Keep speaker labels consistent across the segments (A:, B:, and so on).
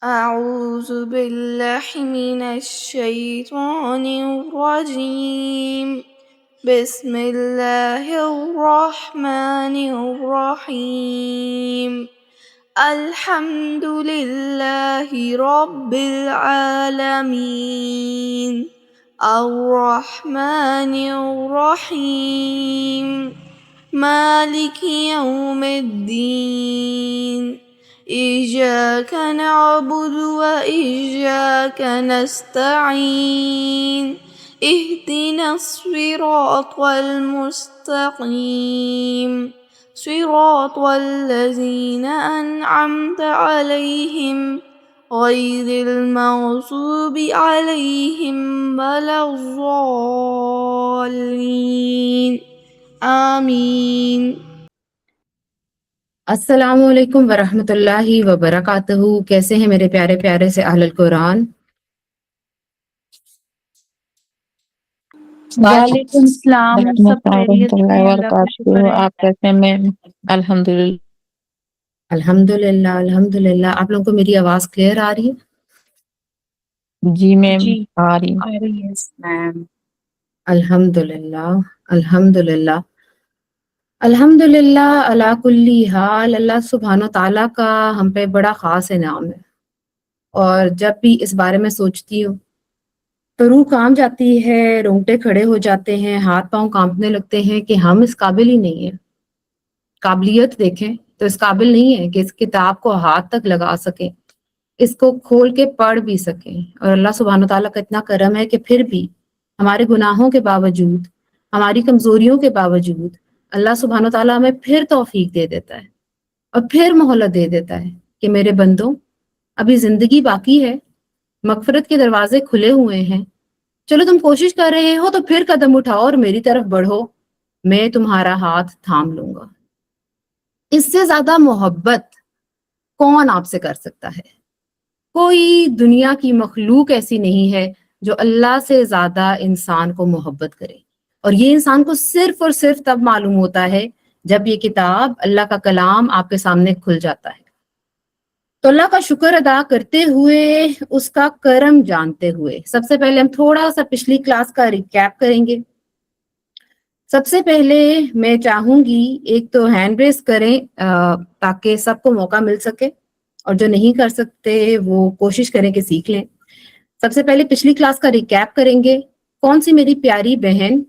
A: أعوذ بالله من الشيطان الرجيم. بسم الله الرحمن الرحيم. الحمد لله رب العالمين الرحمن الرحيم مالك يوم الدين إياك نعبد وإياك نستعين اهدنا الصراط المستقيم صراط الذين أنعمت عليهم غير المغضوب عليهم ولا الضالين آمين.
B: السلام علیکم ورحمۃ اللہ وبرکاتہ. کیسے ہیں میرے پیارے پیارے سے اہل القرآن؟
C: وعلیکم السلام. سب خیریت سے ہیں، اللہ کا شکر ہے.
D: آپ کیسے ہیں میم؟ الحمدللہ.
B: الحمدللہ. آپ لوگوں کو میری آواز کلیئر آ رہی ہے؟
D: جی میم
C: جی
D: آ رہی.
C: آ رہی ہے میم.
B: الحمدللہ الحمدللہ الحمدللہ علی کل حال. اللہ سبحانہ و تعالیٰ کا ہم پہ بڑا خاص انعام ہے، اور جب بھی اس بارے میں سوچتی ہوں تو روح کانپ جاتی ہے، رونگٹے کھڑے ہو جاتے ہیں، ہاتھ پاؤں کانپنے لگتے ہیں کہ ہم اس قابل ہی نہیں ہیں. قابلیت دیکھیں تو اس قابل نہیں ہے کہ اس کتاب کو ہاتھ تک لگا سکیں، اس کو کھول کے پڑھ بھی سکیں. اور اللہ سبحانہ و تعالیٰ کا اتنا کرم ہے کہ پھر بھی ہمارے گناہوں کے باوجود، ہماری کمزوریوں کے باوجود اللہ سبحانہ و تعالیٰ ہمیں پھر توفیق دے دیتا ہے اور پھر مہلت دے دیتا ہے کہ میرے بندوں ابھی زندگی باقی ہے، مغفرت کے دروازے کھلے ہوئے ہیں، چلو تم کوشش کر رہے ہو تو پھر قدم اٹھاؤ اور میری طرف بڑھو، میں تمہارا ہاتھ تھام لوں گا. اس سے زیادہ محبت کون آپ سے کر سکتا ہے؟ کوئی دنیا کی مخلوق ایسی نہیں ہے جو اللہ سے زیادہ انسان کو محبت کرے. اور یہ انسان کو صرف اور صرف تب معلوم ہوتا ہے جب یہ کتاب اللہ کا کلام آپ کے سامنے کھل جاتا ہے. تو اللہ کا شکر ادا کرتے ہوئے، اس کا کرم جانتے ہوئے، سب سے پہلے ہم تھوڑا سا پچھلی کلاس کا ریکیپ کریں گے. سب سے پہلے میں چاہوں گی ایک تو ہینڈ ریس کریں تاکہ سب کو موقع مل سکے، اور جو نہیں کر سکتے وہ کوشش کریں کہ سیکھ لیں. سب سے پہلے پچھلی کلاس کا ریکیپ کریں گے. کون سی میری پیاری بہن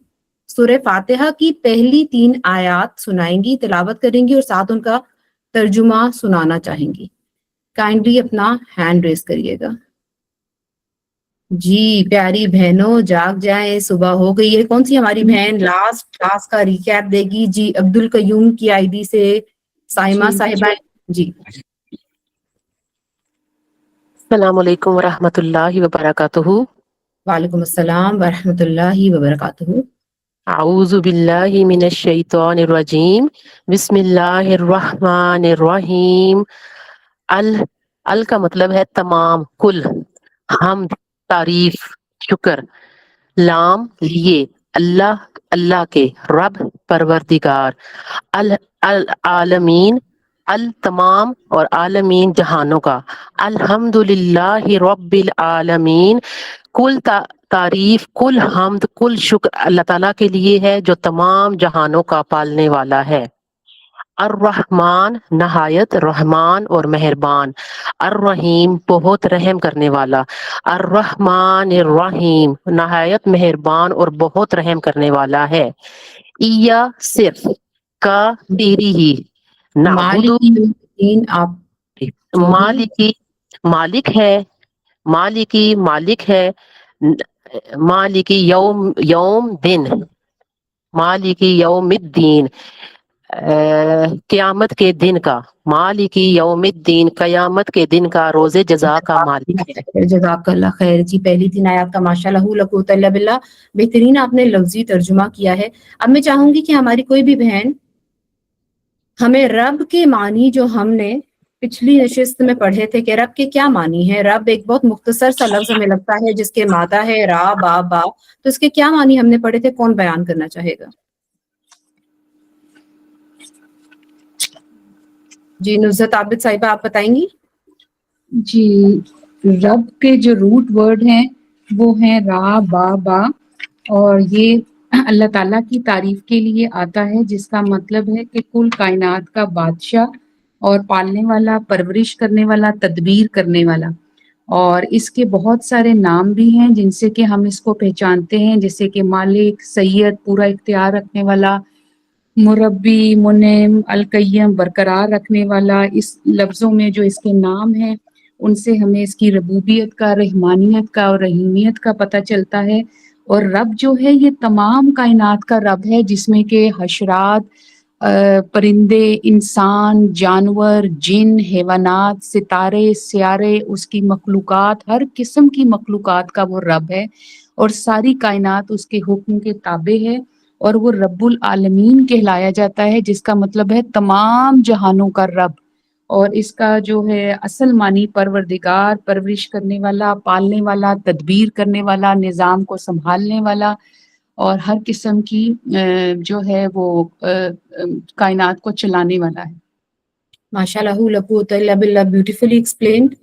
B: سورہ فاتحہ کی پہلی 3 آیات سنائیں گی، تلاوت کریں گی اور ساتھ ان کا ترجمہ سنانا چاہیں گی؟ کائنڈلی اپنا ہینڈ ریس کریے گا. جی پیاری بہنوں جاگ جائیں، صبح ہو گئی ہے. کون سی ہماری بہن لاسٹ کلاس کا ریکیپ دے گی؟ جی عبد القیوم کی آئی ڈی سے سائمہ صاحبہ. جی
E: السلام علیکم ورحمۃ اللہ وبرکاتہ.
B: وعلیکم السلام ورحمۃ اللہ وبرکاتہ.
E: اعوذ باللہ من الشیطان الرجیم. بسم اللہ الرحمن الرحیم. ال کا مطلب ہے تمام، کل، حمد، تعریف، شکر. لام لیے، اللہ، اللہ کے، رب، پروردگار، العالمین، تمام، اور عالمین، جہانوں کا. الحمدللہ رب العالمین، کل تعریف، کل حمد، کل شکر اللہ تعالیٰ کے لیے ہے جو تمام جہانوں کا پالنے والا ہے. الرحمن، نہایت رحمان اور مہربان. الرحیم، بہت رحم کرنے والا. الرحمن الرحیم، نہایت مہربان اور بہت رحم کرنے والا ہے. ایا، صرف، کا، تیری ہی، نعبدو،
B: مالک یوم الدین. آپ جو بھی
E: مالکی، مالک ہے، مالکی، مالک ہے، مالکی یوم، یوم دن، مالکی یوم الدین، قیامت کے دن کا. مالکی یوم الدین، قیامت کے دن کا، روز جزا کا مالک ہے.
B: جزاک اللہ خیر. جی پہلی 3 آیات کا ماشاء اللہ لا قوت الا باللہ بہترین آپ نے لفظی ترجمہ کیا ہے. اب میں چاہوں گی کہ ہماری کوئی بھی بہن ہمیں رب کے معنی جو ہم نے پچھلی نشست میں پڑھے تھے کہ رب کے کیا معنی ہے. رب ایک بہت مختصر سا لفظ ہمیں لگتا ہے جس کے مادہ ہے را با با، تو اس کے کیا معنی ہم نے پڑھے تھے؟ کون بیان کرنا چاہے گا؟ جی نصرت عابد صاحبہ آپ بتائیں گی. جی، رب کے جو روٹ ورڈ ہیں وہ ہیں را با با، اور یہ اللہ تعالیٰ کی تعریف کے لیے آتا ہے، جس کا مطلب ہے کہ کل کائنات کا بادشاہ اور پالنے والا، پرورش کرنے والا، تدبیر کرنے والا. اور اس کے بہت سارے نام بھی ہیں جن سے کہ ہم اس کو پہچانتے ہیں، جیسے کہ مالک، سید، پورا اختیار رکھنے والا، مربی، منعم، القیم، برقرار رکھنے والا. اس لفظوں میں جو اس کے نام ہیں ان سے ہمیں اس کی ربوبیت کا، رحمانیت کا اور رحیمیت کا پتہ چلتا ہے. اور رب جو ہے یہ تمام کائنات کا رب ہے، جس میں کہ حشرات، پرندے، انسان، جانور، جن، حیوانات، ستارے، سیارے، اس کی مخلوقات، ہر قسم کی مخلوقات کا وہ رب ہے، اور ساری کائنات اس کے حکم کے تابع ہے. اور وہ رب العالمین کہلایا جاتا ہے، جس کا مطلب ہے تمام جہانوں کا رب. اور اس کا جو ہے اصل معنی پروردگار، پرورش کرنے والا، پالنے والا، تدبیر کرنے والا، نظام کو سنبھالنے والا، اور ہر قسم کی جو ہے وہ کائنات کو چلانے والا ہے. ماشاء اللہ، لا قوت الا باللہ، بیوٹیفلی ایکسپلینڈ.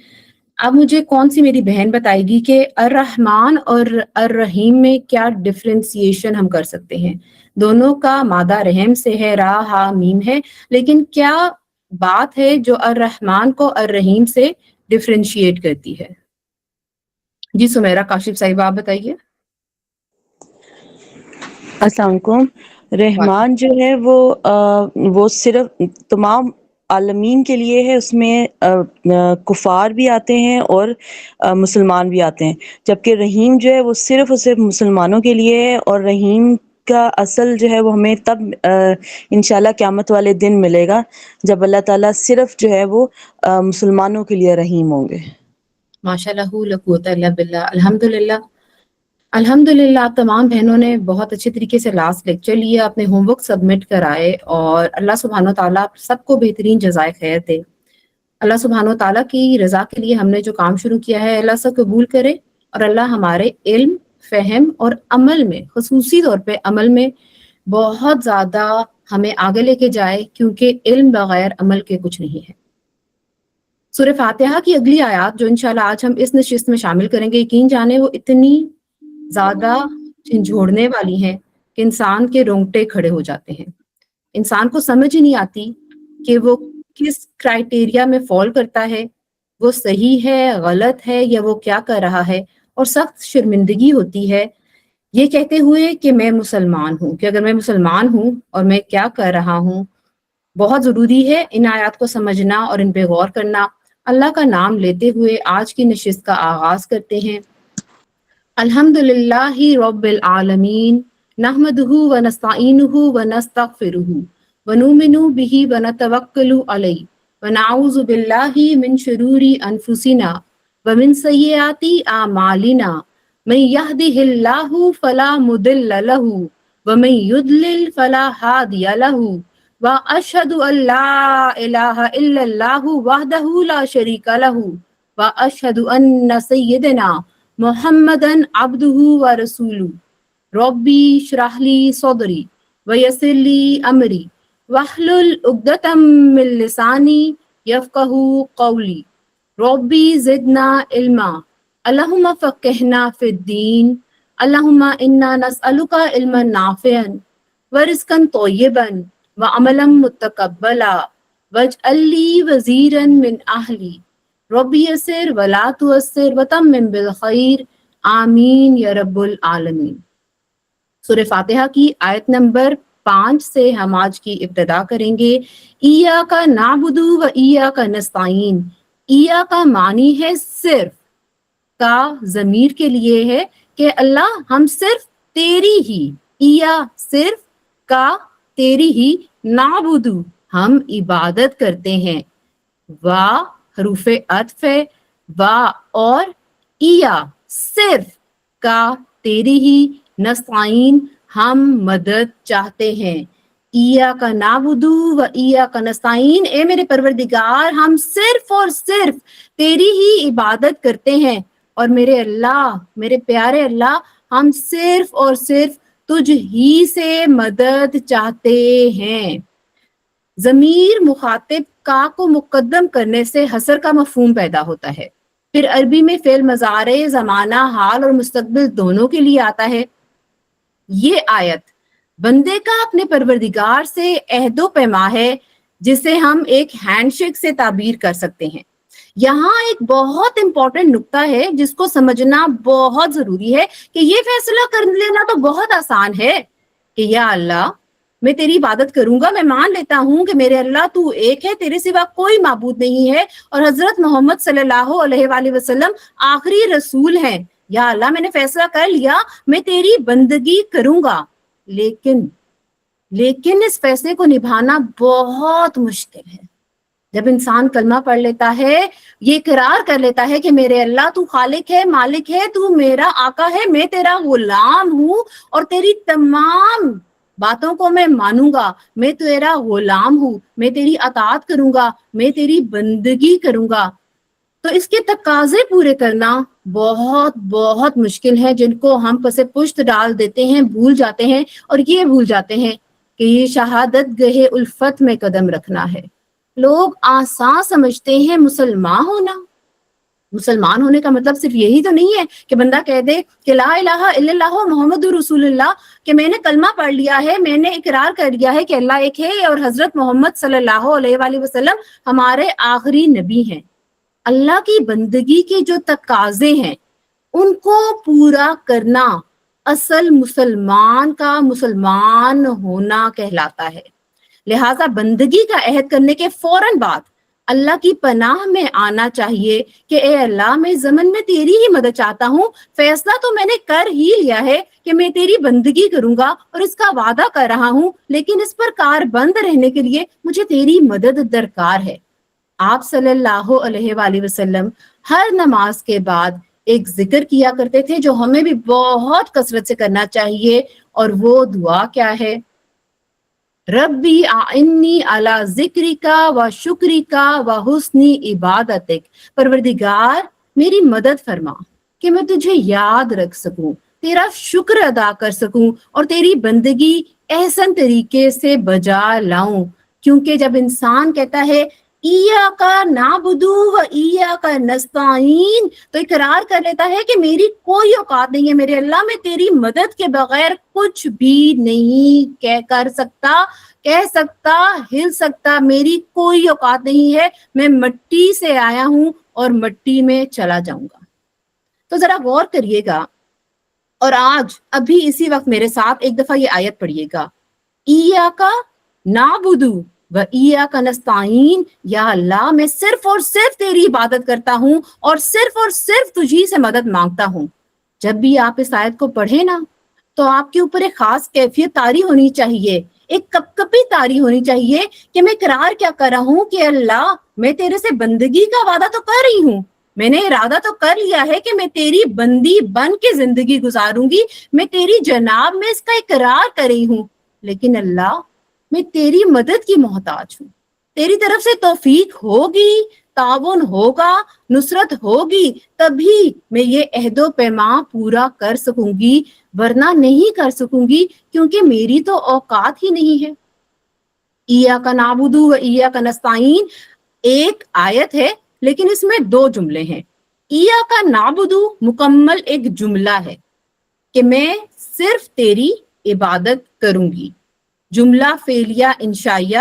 B: اب مجھے کون سی میری بہن بتائے گی کہ الرحمن اور الرحیم میں کیا ڈفرینسیشن ہم کر سکتے ہیں؟ دونوں کا مادہ رحم سے ہے، را ہا میم ہے، لیکن کیا بات ہے جو الرحمن کو الرحیم سے ڈفرینشیٹ کرتی ہے؟ جی سمیرہ کاشف صاحبہ آپ بتائیے.
C: السلام علیکم. رحمان جو ہے وہ صرف تمام عالمین کے لیے ہے، اس میں کفار بھی آتے ہیں اور مسلمان بھی آتے ہیں، جبکہ رحیم جو ہے وہ صرف اور صرف مسلمانوں کے لیے ہے. اور رحیم کا اصل جو ہے وہ ہمیں تب انشاءاللہ قیامت والے دن ملے گا، جب اللہ تعالیٰ صرف جو ہے وہ مسلمانوں کے لیے رحیم ہوں گے.
B: ماشاء اللہ، لا قوت الا باللہ. الحمدللہ، الحمدللہ آپ تمام بہنوں نے بہت اچھے طریقے سے لاسٹ لیکچر لیا، اپنے ہوم ورک سبمٹ کرائے، اور اللہ سبحانہ و تعالیٰ سب کو بہترین جزائے خیر دے. اللہ سبحانہ و تعالیٰ کی رضا کے لیے ہم نے جو کام شروع کیا ہے اللہ سے قبول کرے، اور اللہ ہمارے علم، فہم اور عمل میں، خصوصی طور پہ عمل میں بہت زیادہ ہمیں آگے لے کے جائے، کیونکہ علم بغیر عمل کے کچھ نہیں ہے. سورہ فاتحہ کی اگلی آیات جو انشاءاللہ آج ہم اس نشست میں شامل کریں گے، یقین جانے وہ اتنی زیادہ جھنجھوڑنے والی ہیں کہ انسان کے رونگٹے کھڑے ہو جاتے ہیں. انسان کو سمجھ ہی نہیں آتی کہ وہ کس کرائٹیریا میں فال کرتا ہے، وہ صحیح ہے، غلط ہے، یا وہ کیا کر رہا ہے. اور سخت شرمندگی ہوتی ہے یہ کہتے ہوئے کہ میں مسلمان ہوں، کہ اگر میں مسلمان ہوں اور میں کیا کر رہا ہوں. بہت ضروری ہے ان آیات کو سمجھنا اور ان پہ غور کرنا. اللہ کا نام لیتے ہوئے آج کی نشست کا آغاز کرتے ہیں. الحمدللہ رب العالمین، نحمدہ ونستعینہ ونستغفرہ ونؤمن بہ ونتوکل علیہ ونعوذ باللہ من شرور انفسنا ومن سیئات اعمالنا، من یہدہ اللہ فلا مضل لہ ومن یضلل فلا ہادی لہ، واشہد ان لا الہ الا اللہ وحدہ لا شریک لہ، واشہد ان سیدنا محمدن عبدہ ورسولہ. ربی اشرح لی صدری ویسر لی امری واحلل عقدۃ من لسانی یفقہوا قولی. ربی زدنا علما، اللہم فقہنا فی الدین، اللہم انا نسألک علما نافعا ورزقا طیبا وعملا متقبلا واجعل لی وزیرا من اہلی. ربی یسر ولا تعسر وتمم بالخیر، آمین یا رب العالمین. سورہ فاتحہ کی آیت نمبر 5 سے ہم آج کی ابتدا کریں گے. ایاک نعبد و ایاک نستعین. ایا کا معنی ہے صرف، کا ضمیر کے لیے ہے کہ اللہ ہم صرف تیری ہی، ایا صرف، کا تیری ہی، نعبد ہم عبادت کرتے ہیں، وا حروف عطف ہے، وا اور ایا صرف، کا تیری ہی، نستعین ہم مدد چاہتے ہیں. ایاک نعبد و ایاک نستعین، اے میرے پروردگار ہم صرف اور صرف تیری ہی عبادت کرتے ہیں، اور میرے اللہ، میرے پیارے اللہ، ہم صرف اور صرف تجھ ہی سے مدد چاہتے ہیں. ضمیر مخاطب کا کو مقدم کرنے سے حسر کا مفہوم پیدا ہوتا ہے. پھر عربی میں فعل مضارع زمانہ حال اور مستقبل دونوں کے لیے آتا ہے. یہ آیت بندے کا اپنے پروردگار سے عہد و پیما ہے جسے ہم ایک ہینڈ شیک سے تعبیر کر سکتے ہیں. یہاں ایک بہت امپورٹنٹ نقطہ ہے جس کو سمجھنا بہت ضروری ہے کہ یہ فیصلہ کر لینا تو بہت آسان ہے کہ یا اللہ میں تیری عبادت کروں گا, میں مان لیتا ہوں کہ میرے اللہ تو ایک ہے, تیرے سوا کوئی معبود نہیں ہے اور حضرت محمد صلی اللہ علیہ وآلہ وسلم آخری رسول ہیں. یا اللہ میں نے فیصلہ کر لیا میں تیری بندگی کروں گا, لیکن اس فیصلے کو نبھانا بہت مشکل ہے. جب انسان کلمہ پڑھ لیتا ہے, یہ اقرار کر لیتا ہے کہ میرے اللہ تو خالق ہے, مالک ہے, تو میرا آقا ہے, میں تیرا غلام ہوں اور تیری تمام باتوں کو میں مانوں گا, میں تیرا غلام ہوں, میں تیری اطاعت کروں گا, میں تیری بندگی کروں گا, تو اس کے تقاضے پورے کرنا بہت بہت مشکل ہے جن کو ہم پس پشت ڈال دیتے ہیں, بھول جاتے ہیں اور یہ بھول جاتے ہیں کہ یہ شہادت گہے الفت میں قدم رکھنا ہے. لوگ آسان سمجھتے ہیں مسلمان ہونا. مسلمان ہونے کا مطلب صرف یہی تو نہیں ہے کہ بندہ کہہ دے کہ لا الہ الا اللہ محمد رسول اللہ, کہ میں نے کلمہ پڑھ لیا ہے, میں نے اقرار کر لیا ہے کہ اللہ ایک ہے اور حضرت محمد صلی اللہ علیہ وآلہ وسلم ہمارے آخری نبی ہیں. اللہ کی بندگی کے جو تقاضے ہیں ان کو پورا کرنا اصل مسلمان کا مسلمان ہونا کہلاتا ہے. لہٰذا بندگی کا عہد کرنے کے فوراً بعد اللہ کی پناہ میں آنا چاہیے کہ اے اللہ میں زمن میں تیری ہی مدد چاہتا ہوں, فیصلہ تو میں نے کر ہی لیا ہے کہ میں تیری بندگی کروں گا اور اس کا وعدہ کر رہا ہوں, لیکن اس پر کاربند رہنے کے لیے مجھے تیری مدد درکار ہے. آپ صلی اللہ علیہ وآلہ وسلم ہر نماز کے بعد ایک ذکر کیا کرتے تھے جو ہمیں بھی بہت کثرت سے کرنا چاہیے, اور وہ دعا کیا ہے؟ ربی اعنی علی ذکرک و شکرک و حسن عبادتک. پروردگار میری مدد فرما کہ میں تجھے یاد رکھ سکوں, تیرا شکر ادا کر سکوں اور تیری بندگی احسن طریقے سے بجا لاؤں. کیونکہ جب انسان کہتا ہے ایاک نعبد و ایاک نستعین, تو اقرار کر لیتا ہے کہ میری کوئی اوقات نہیں ہے میرے اللہ, میں تیری مدد کے بغیر کچھ بھی نہیں کہہ سکتا, ہل سکتا, میری کوئی اوقات نہیں ہے, میں مٹی سے آیا ہوں اور مٹی میں چلا جاؤں گا. تو ذرا غور کریے گا اور آج ابھی اسی وقت میرے ساتھ ایک دفعہ یہ آیت پڑھیے گا, ایاک نعبد و ایاک نستعین. یا اللہ میں صرف اور صرف تیری عبادت کرتا ہوں اور صرف تجھی سے مدد مانگتا ہوں. جب بھی آپ اس آیت کو پڑھیں نا تو آپ کے اوپر ایک خاص کیفیت طاری ہونی چاہیے, ایک کپ کپی طاری ہونی چاہیے کہ میں اقرار کیا کر رہا ہوں کہ اللہ میں تیرے سے بندگی کا وعدہ تو کر رہی ہوں, میں نے ارادہ تو کر لیا ہے کہ میں تیری بندی بن کے زندگی گزاروں گی, میں تیری جناب میں اس کا اقرار کر رہی ہوں, لیکن اللہ میں تیری مدد کی محتاج ہوں. تیری طرف سے توفیق ہوگی, تعاون ہوگا, نصرت ہوگی, تبھی میں یہ عہد و پیما پورا کر سکوں گی, ورنہ نہیں کر سکوں گی کیونکہ میری تو اوقات ہی نہیں ہے. ایاک نعبد و ایاک نستعین ایک آیت ہے لیکن اس میں 2 جملے ہیں. ایاک نعبد مکمل ایک جملہ ہے کہ میں صرف تیری عبادت کروں گی, جملہ فعلیہ انشائیہ,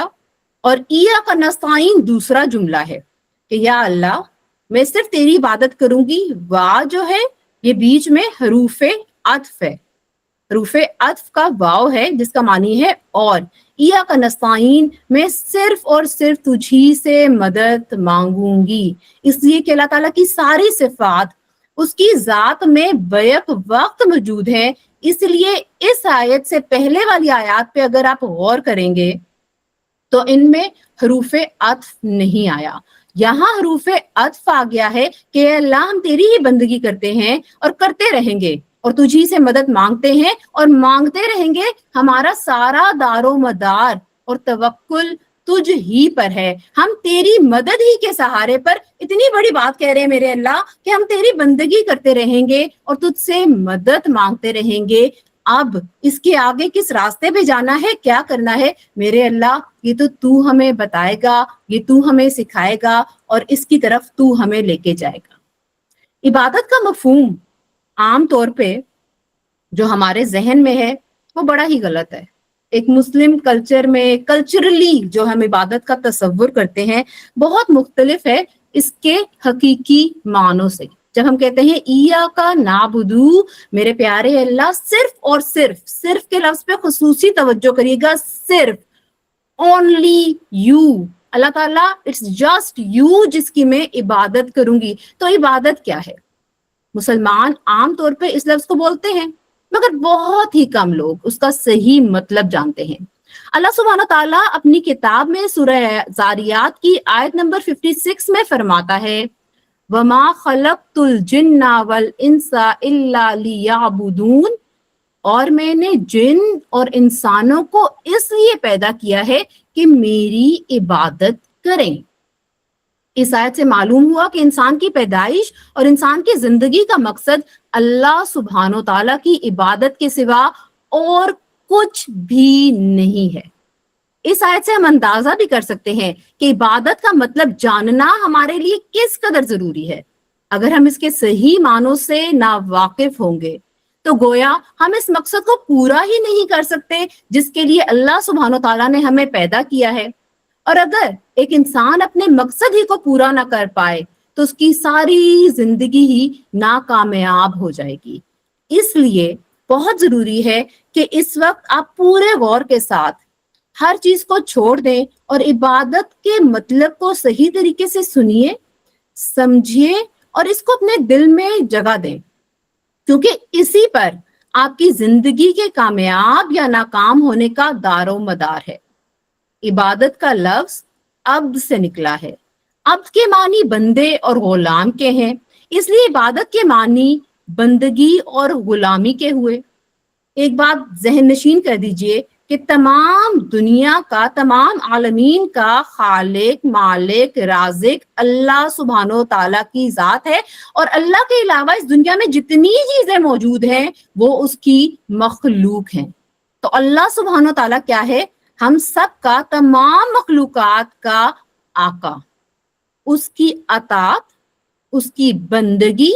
B: اور ایاک نستعین دوسرا جملہ ہے کہ یا اللہ میں صرف تیری عبادت کروں گی. وا جو ہے یہ بیچ میں حروف عطف ہے, حروف عطف کا واو ہے جس کا معنی ہے اور. ایاک نستعین میں صرف اور صرف تجھی سے مدد مانگوں گی, اس لیے کہ اللہ تعالیٰ کی ساری صفات اس کی ذات میں بیک وقت موجود ہے. اس لیے اس آیت سے پہلے والی آیات پہ اگر آپ غور کریں گے تو ان میں حروف عطف نہیں آیا, یہاں حروف عطف آ گیا ہے کہ اے اللہ ہم تیری ہی بندگی کرتے ہیں اور کرتے رہیں گے اور تجھی سے مدد مانگتے ہیں اور مانگتے رہیں گے. ہمارا سارا دار و مدار اور توکل تجھ ہی پر ہے, ہم تیری مدد ہی کے سہارے پر اتنی بڑی بات کہہ رہے ہیں میرے اللہ کہ ہم تیری بندگی کرتے رہیں گے اور تجھ سے مدد مانگتے رہیں گے. اب اس کے آگے کس راستے پہ جانا ہے, کیا کرنا ہے, میرے اللہ یہ تو ہمیں بتائے گا, یہ تو ہمیں سکھائے گا اور اس کی طرف تو ہمیں لے کے جائے گا. عبادت کا مفہوم عام طور پہ جو ہمارے ذہن میں ہے وہ بڑا ہی غلط ہے. ایک مسلم کلچر میں کلچرلی جو ہم عبادت کا تصور کرتے ہیں بہت مختلف ہے اس کے حقیقی معنوں سے. جب ہم کہتے ہیں ایاکا نعبدو, میرے پیارے اللہ صرف اور صرف کے لفظ پہ خصوصی توجہ کریے گا, صرف اونلی یو, اللہ تعالیٰ اٹس جسٹ یو جس کی میں عبادت کروں گی. تو عبادت کیا ہے؟ مسلمان عام طور پہ اس لفظ کو بولتے ہیں مگر بہت ہی کم لوگ اس کا صحیح مطلب جانتے ہیں. اللہ سبحانہ تعالیٰ اپنی کتاب میں سورہ زاریات کی آیت نمبر 56 میں فرماتا ہے وَمَا خَلَقْتُ الْجِنَّ وَالْإِنسَ إِلَّا لِيَعْبُدُونَ, اور میں نے جن اور انسانوں کو اس لیے پیدا کیا ہے کہ میری عبادت کریں. اس آیت سے معلوم ہوا کہ انسان کی پیدائش اور انسان کی زندگی کا مقصد اللہ سبحانہ و تعالیٰ کی عبادت کے سوا اور کچھ بھی نہیں ہے. اس آیت سے ہم اندازہ بھی کر سکتے ہیں کہ عبادت کا مطلب جاننا ہمارے لیے کس قدر ضروری ہے. اگر ہم اس کے صحیح معنوں سے ناواقف ہوں گے تو گویا ہم اس مقصد کو پورا ہی نہیں کر سکتے جس کے لیے اللہ سبحانہ و تعالیٰ نے ہمیں پیدا کیا ہے. اور اگر ایک انسان اپنے مقصد ہی کو پورا نہ کر پائے تو اس کی ساری زندگی ہی ناکامیاب ہو جائے گی. اس لیے بہت ضروری ہے کہ اس وقت آپ پورے غور کے ساتھ ہر چیز کو چھوڑ دیں اور عبادت کے مطلب کو صحیح طریقے سے سنیے, سمجھیے اور اس کو اپنے دل میں جگہ دیں, کیونکہ اسی پر آپ کی زندگی کے کامیاب یا ناکام ہونے کا دار و مدار ہے. عبادت کا لفظ عبد سے نکلا ہے. عبد کے معنی بندے اور غلام کے ہیں, اس لیے عبادت کے معنی بندگی اور غلامی کے ہوئے. ایک بات ذہن نشین کر دیجئے کہ تمام دنیا کا, تمام عالمین کا خالق, مالک, رازق اللہ سبحانہ و تعالیٰ کی ذات ہے, اور اللہ کے علاوہ اس دنیا میں جتنی چیزیں موجود ہیں وہ اس کی مخلوق ہیں. تو اللہ سبحانہ و تعالیٰ کیا ہے؟ ہم سب کا, تمام مخلوقات کا آقا. اس کی اطاعت, اس کی بندگی,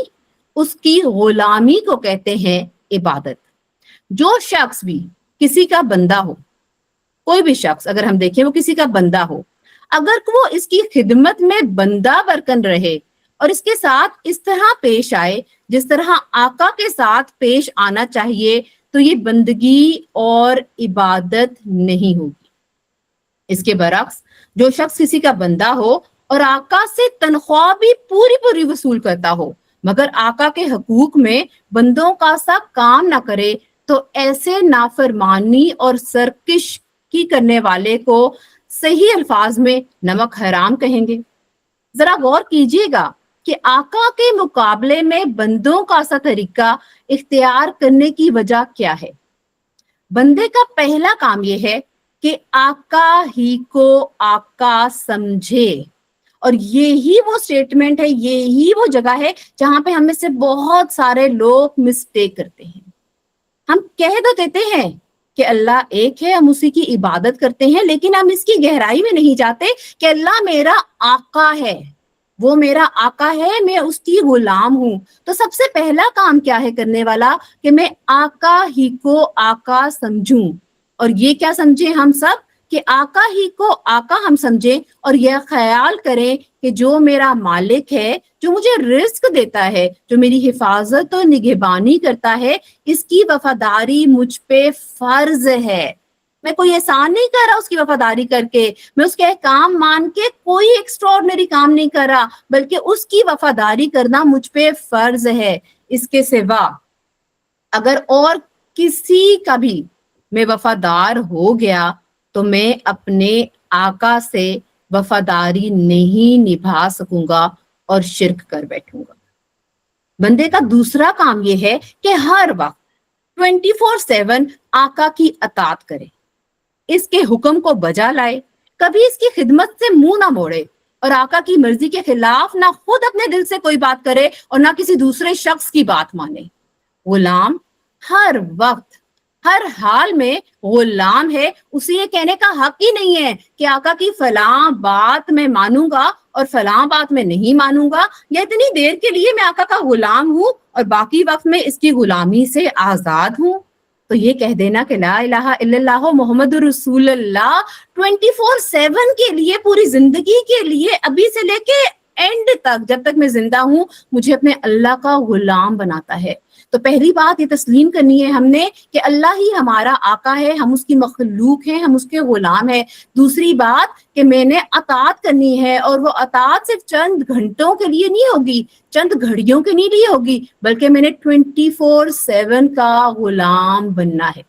B: اس کی غلامی کو کہتے ہیں عبادت. جو شخص بھی کسی کا بندہ ہو, کوئی بھی شخص اگر ہم دیکھیں وہ کسی کا بندہ ہو, اگر وہ اس کی خدمت میں بندہ برکن رہے اور اس کے ساتھ اس طرح پیش آئے جس طرح آقا کے ساتھ پیش آنا چاہیے, تو یہ بندگی اور عبادت نہیں ہوگی. اس کے برعکس جو شخص کسی کا بندہ ہو اور آقا سے تنخواہ بھی پوری وصول کرتا ہو مگر آقا کے حقوق میں بندوں کا سا کام نہ کرے, تو ایسے نافرمانی اور سرکش کی کرنے والے کو صحیح الفاظ میں نمک حرام کہیں گے. ذرا غور کیجئے گا کہ آقا کے مقابلے میں بندوں کا سا طریقہ اختیار کرنے کی وجہ کیا ہے؟ بندے کا پہلا کام یہ ہے کہ آقا ہی کو آقا سمجھے, اور یہی وہ سٹیٹمنٹ ہے, یہی وہ جگہ ہے جہاں پہ ہم میں سے بہت سارے لوگ مسٹیک کرتے ہیں. ہم کہہ تو دیتے ہیں کہ اللہ ایک ہے, ہم اسی کی عبادت کرتے ہیں, لیکن ہم اس کی گہرائی میں نہیں جاتے کہ اللہ میرا آقا ہے, وہ میرا آقا ہے, میں اس کی غلام ہوں. تو سب سے پہلا کام کیا ہے کرنے والا؟ کہ میں آقا ہی کو آقا سمجھوں. اور یہ کیا سمجھیں ہم سب کہ آقا ہی کو آقا ہم سمجھیں اور یہ خیال کریں کہ جو میرا مالک ہے, جو مجھے رزق دیتا ہے, جو میری حفاظت و نگہبانی کرتا ہے, اس کی وفاداری مجھ پہ فرض ہے. میں کوئی احسان نہیں کر رہا اس کی وفاداری کر کے, میں اس کے احکام مان کے کوئی ایکسٹراڈنری کام نہیں کر رہا, بلکہ اس کی وفاداری کرنا مجھ پہ فرض ہے. اس کے سوا اگر اور کسی کا بھی میں وفادار ہو گیا تو میں اپنے آقا سے وفاداری نہیں نبھا سکوں گا اور شرک کر بیٹھوں گا. بندے کا دوسرا کام یہ ہے کہ ہر وقت 24/7 آقا کی اطاعت کرے, اس کے حکم کو بجا لائے, کبھی اس کی خدمت سے منہ نہ موڑے, اور آقا کی مرضی کے خلاف نہ خود اپنے دل سے کوئی بات کرے اور نہ کسی دوسرے شخص کی بات مانے. غلام ہر وقت ہر حال میں غلام ہے. اسے یہ کہنے کا حق ہی نہیں ہے کہ آقا کی فلاں بات میں مانوں گا اور فلاں بات میں نہیں مانوں گا, یا اتنی دیر کے لیے میں آقا کا غلام ہوں اور باقی وقت میں اس کی غلامی سے آزاد ہوں. تو یہ کہہ دینا کہ لا الہ الا اللہ محمد رسول اللہ 24/7 کے لیے, پوری زندگی کے لیے, ابھی سے لے کے اینڈ تک, جب تک میں زندہ ہوں, مجھے اپنے اللہ کا غلام بناتا ہے. تو پہلی بات یہ تسلیم کرنی ہے ہم نے کہ اللہ ہی ہمارا آقا ہے, ہم اس کی مخلوق ہیں, ہم اس کے غلام ہیں. دوسری بات کہ میں نے اطاعت کرنی ہے, اور وہ اطاعت صرف چند گھنٹوں کے لیے نہیں ہوگی, چند گھڑیوں کے لیے ہوگی, بلکہ میں نے 24/7 کا غلام بننا ہے.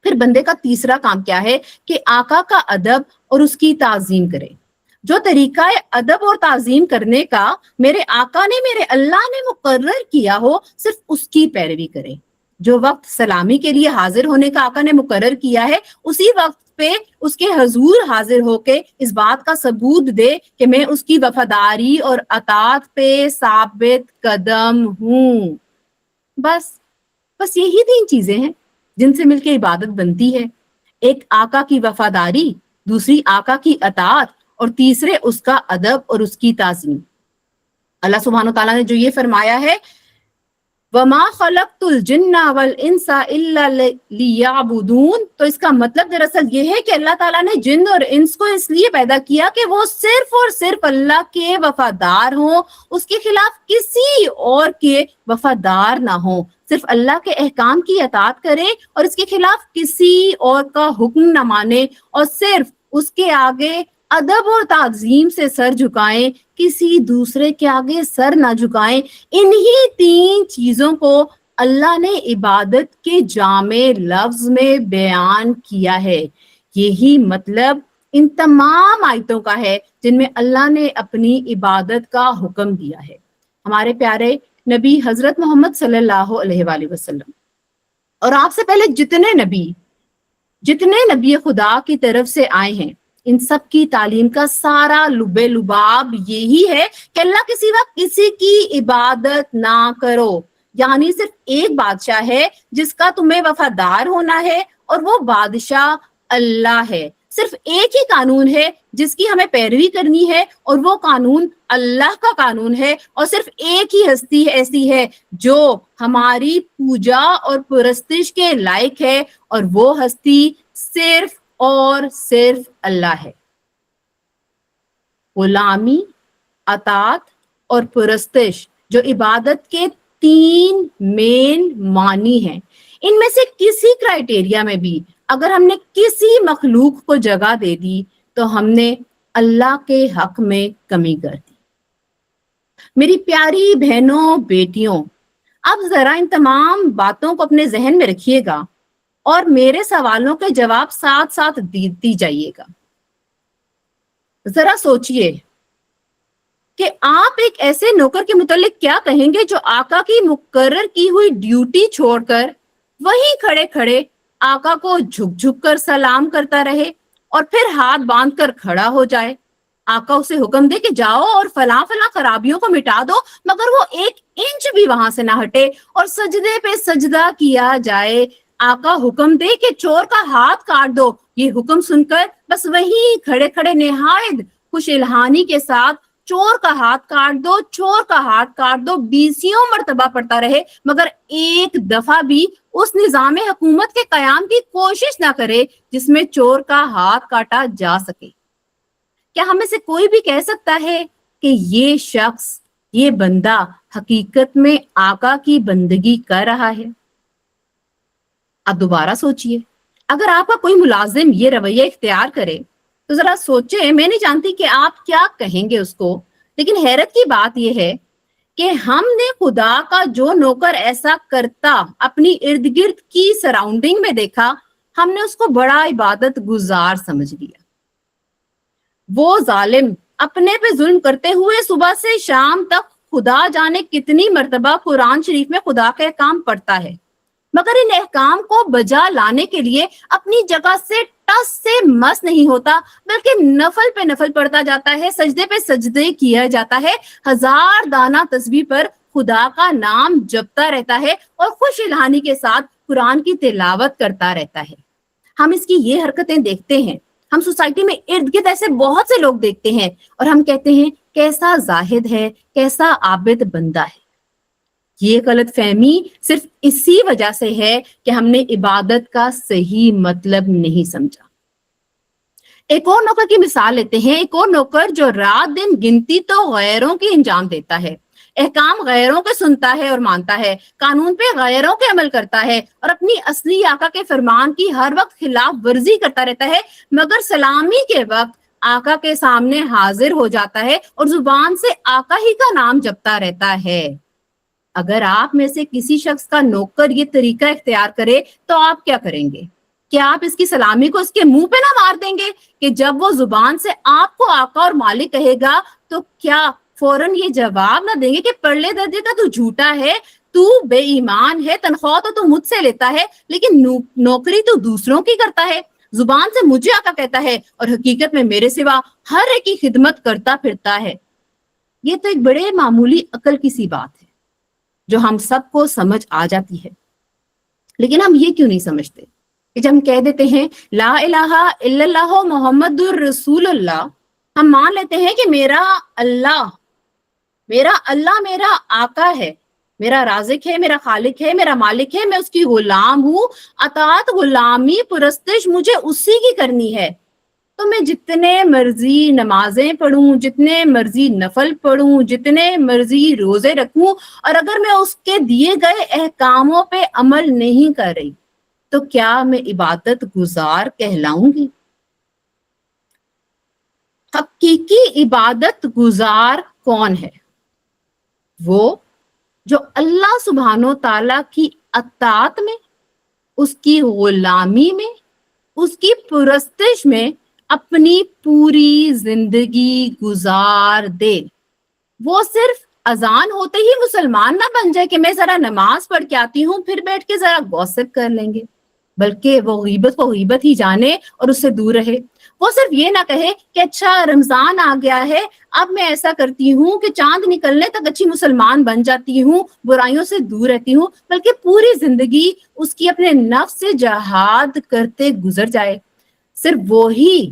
B: پھر بندے کا تیسرا کام کیا ہے کہ آقا کا ادب اور اس کی تعظیم کرے. جو طریقہ ادب اور تعظیم کرنے کا میرے آقا نے, میرے اللہ نے مقرر کیا ہو, صرف اس کی پیروی کرے. جو وقت سلامی کے لیے حاضر ہونے کا آقا نے مقرر کیا ہے, اسی وقت پہ اس کے حضور حاضر ہو کے اس بات کا ثبوت دے کہ میں اس کی وفاداری اور اطاعت پہ ثابت قدم ہوں. بس یہی 3 چیزیں ہیں جن سے مل کے عبادت بنتی ہے. ایک آقا کی وفاداری, دوسری آقا کی اطاعت, اور تیسرے اس کا ادب اور اس کی تعظیم. اللہ سبحانہ وتعالیٰ نے جو یہ فرمایا ہے وَمَا خَلَقْتُ الْجِنَّ وَالْإِنسَ إِلَّا لِيَعْبُدُونَ, تو اس کا مطلب دراصل یہ ہے کہ اللہ تعالیٰ نے جن اور انس کو اس لیے پیدا کیا کہ وہ صرف اور صرف اللہ کے وفادار ہوں, اس کے خلاف کسی اور کے وفادار نہ ہوں, صرف اللہ کے احکام کی اطاعت کرے اور اس کے خلاف کسی اور کا حکم نہ مانے, اور صرف اس کے آگے ادب اور تعظیم سے سر جھکائیں, کسی دوسرے کے آگے سر نہ جھکائیں. انہی 3 چیزوں کو اللہ نے عبادت کے جامع لفظ میں بیان کیا ہے. یہی مطلب ان تمام آیتوں کا ہے جن میں اللہ نے اپنی عبادت کا حکم دیا ہے. ہمارے پیارے نبی حضرت محمد صلی اللہ علیہ وآلہ وسلم اور آپ سے پہلے جتنے نبی خدا کی طرف سے آئے ہیں, ان سب کی تعلیم کا سارا لب لباب یہی ہے کہ اللہ کے سوا کسی کی عبادت نہ کرو. یعنی صرف ایک بادشاہ ہے جس کا تمہیں وفادار ہونا ہے, اور وہ بادشاہ اللہ ہے. صرف ایک ہی قانون ہے جس کی ہمیں پیروی کرنی ہے, اور وہ قانون اللہ کا قانون ہے. اور صرف ایک ہی ہستی ایسی ہے جو ہماری پوجا اور پرستش کے لائق ہے, اور وہ ہستی صرف اور صرف اللہ ہے. غلامی, اطاعت اور پرستش جو عبادت کے 3 مین معنی ہیں, ان میں سے کسی کرائیٹیریا میں بھی اگر ہم نے کسی مخلوق کو جگہ دے دی تو ہم نے اللہ کے حق میں کمی کر دی. میری پیاری بہنوں بیٹیوں, اب ذرا ان تمام باتوں کو اپنے ذہن میں رکھیے گا اور میرے سوالوں کے جواب ساتھ ساتھ دیتی جائیے گا. ذرا سوچئے کہ آپ ایک ایسے نوکر کے متعلق کیا کہیں گے جو آقا کی مقرر کی ہوئی ڈیوٹی چھوڑ کر وہیں کھڑے کھڑے آقا کو جھک جھک کر سلام کرتا رہے اور پھر ہاتھ باندھ کر کھڑا ہو جائے. آقا اسے حکم دے کہ جاؤ اور فلاں فلاں خرابیوں کو مٹا دو, مگر وہ 1 انچ بھی وہاں سے نہ ہٹے اور سجدے پہ سجدہ کیا جائے. آقا حکم دے کہ چور کا ہاتھ کاٹ دو, یہ حکم سن کر بس وہیں کھڑے کھڑے نہایت خوش الہانی کے ساتھ چور کا ہاتھ کاٹ دو, چور کا ہاتھ کاٹ دو 20 مرتبہ پڑتا رہے, مگر ایک دفعہ بھی اس نظام حکومت کے قیام کی کوشش نہ کرے جس میں چور کا ہاتھ کاٹا جا سکے. کیا ہمیں سے کوئی بھی کہہ سکتا ہے کہ یہ شخص, یہ بندہ حقیقت میں آقا کی بندگی کر رہا ہے؟ اب دوبارہ سوچئے, اگر آپ کا کوئی ملازم یہ رویہ اختیار کرے تو ذرا سوچیں, میں نہیں جانتی کہ آپ کیا کہیں گے اس کو, لیکن حیرت کی بات یہ ہے کہ ہم نے خدا کا جو نوکر ایسا کرتا اپنی ارد گرد کی سراؤنڈنگ میں دیکھا, ہم نے اس کو بڑا عبادت گزار سمجھ لیا. وہ ظالم اپنے پہ ظلم کرتے ہوئے صبح سے شام تک خدا جانے کتنی مرتبہ قرآن شریف میں خدا کا احکام پڑھتا ہے, مگر ان احکام کو بجا لانے کے لیے اپنی جگہ سے ٹس سے مس نہیں ہوتا, بلکہ نفل پہ نفل پڑھتا جاتا ہے, سجدے پہ سجدے کیا جاتا ہے, 1000 دانہ تسبیح پر خدا کا نام جپتا رہتا ہے اور خوش الہانی کے ساتھ قرآن کی تلاوت کرتا رہتا ہے. ہم اس کی یہ حرکتیں دیکھتے ہیں. ہم سوسائٹی میں ارد گرد ایسے بہت سے لوگ دیکھتے ہیں اور ہم کہتے ہیں کیسا زاہد ہے, کیسا عابد بندہ ہے. یہ غلط فہمی صرف اسی وجہ سے ہے کہ ہم نے عبادت کا صحیح مطلب نہیں سمجھا. ایک اور نوکر کی مثال لیتے ہیں. ایک اور نوکر جو رات دن گنتی تو غیروں کی انجام دیتا ہے, احکام غیروں کے سنتا ہے اور مانتا ہے, قانون پہ غیروں کے عمل کرتا ہے اور اپنی اصلی آقا کے فرمان کی ہر وقت خلاف ورزی کرتا رہتا ہے, مگر سلامی کے وقت آقا کے سامنے حاضر ہو جاتا ہے اور زبان سے آقا ہی کا نام جپتا رہتا ہے. اگر آپ میں سے کسی شخص کا نوکر یہ طریقہ اختیار کرے تو آپ کیا کریں گے؟ کیا آپ اس کی سلامی کو اس کے منہ پہ نہ مار دیں گے کہ جب وہ زبان سے آپ کو آقا اور مالک کہے گا تو کیا فوراً یہ جواب نہ دیں گے کہ پرلے درجے کا تو جھوٹا ہے, تو بے ایمان ہے, تنخواہ تو مجھ سے لیتا ہے لیکن نوکری تو دوسروں کی کرتا ہے, زبان سے مجھے آقا کہتا ہے اور حقیقت میں میرے سوا ہر ایک کی خدمت کرتا پھرتا ہے. یہ تو ایک بڑے معمولی عقل کی سی بات ہے جو ہم سب کو سمجھ آ جاتی ہے, لیکن ہم یہ کیوں نہیں سمجھتے کہ جب ہم کہہ دیتے ہیں لا الہ الا اللہ محمد الرسول اللہ, ہم مان لیتے ہیں کہ میرا اللہ میرا آقا ہے, میرا رازق ہے, میرا خالق ہے, میرا مالک ہے, میں اس کی غلام ہوں, اطاعت غلامی پرستش مجھے اسی کی کرنی ہے. تو میں جتنے مرضی نمازیں پڑھوں, جتنے مرضی نفل پڑھوں, جتنے مرضی روزے رکھوں, اور اگر میں اس کے دیے گئے احکاموں پہ عمل نہیں کر رہی تو کیا میں عبادت گزار کہلاؤں گی؟ حقیقی عبادت گزار کون ہے؟ وہ جو اللہ سبحانہ و تعالیٰ کی اطاعت میں, اس کی غلامی میں, اس کی پرستش میں اپنی پوری زندگی گزار دے. وہ صرف اذان ہوتے ہی مسلمان نہ بن جائے کہ میں ذرا نماز پڑھ کے آتی ہوں پھر بیٹھ کے ذرا گوسپ کر لیں گے, بلکہ وہ غیبت کو غیبت ہی جانے اور اس سے دور رہے. وہ صرف یہ نہ کہے کہ اچھا رمضان آ گیا ہے, اب میں ایسا کرتی ہوں کہ چاند نکلنے تک اچھی مسلمان بن جاتی ہوں, برائیوں سے دور رہتی ہوں, بلکہ پوری زندگی اس کی اپنے نفس سے جہاد کرتے گزر جائے. صرف وہی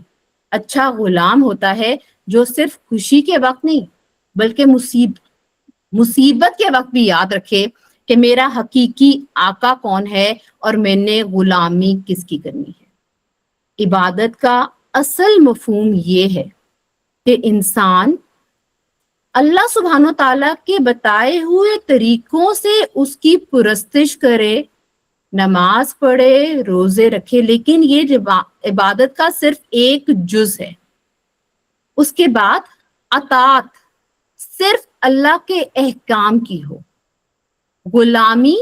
B: اچھا غلام ہوتا ہے جو صرف خوشی کے وقت نہیں بلکہ مصیبت کے وقت بھی یاد رکھے کہ میرا حقیقی آقا کون ہے اور میں نے غلامی کس کی کرنی ہے. عبادت کا اصل مفہوم یہ ہے کہ انسان اللہ سبحانہ و تعالیٰ کے بتائے ہوئے طریقوں سے اس کی پرستش کرے, نماز پڑھے, روزے رکھے, لیکن یہ عبادت کا صرف ایک جز ہے. اس کے بعد اطاعت صرف اللہ کے احکام کی ہو, غلامی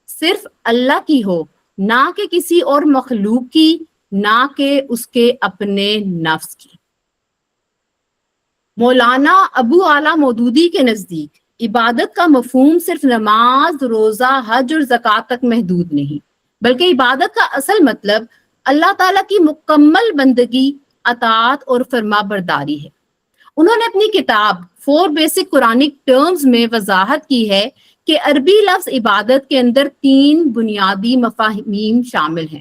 B: صرف اللہ کی ہو, نہ کہ کسی اور مخلوق کی, نہ کہ اس کے اپنے نفس کی. مولانا ابو اعلیٰ مودودی کے نزدیک عبادت کا مفہوم صرف نماز, روزہ, حج اور زکوٰۃ تک محدود نہیں, بلکہ عبادت کا اصل مطلب اللہ تعالیٰ کی مکمل بندگی, اطاعت اور فرما برداری ہے. انہوں نے اپنی کتاب 4 بیسک قرآنک ٹرمز میں وضاحت کی ہے کہ عربی لفظ عبادت کے اندر 3 بنیادی مفاہیم شامل ہیں.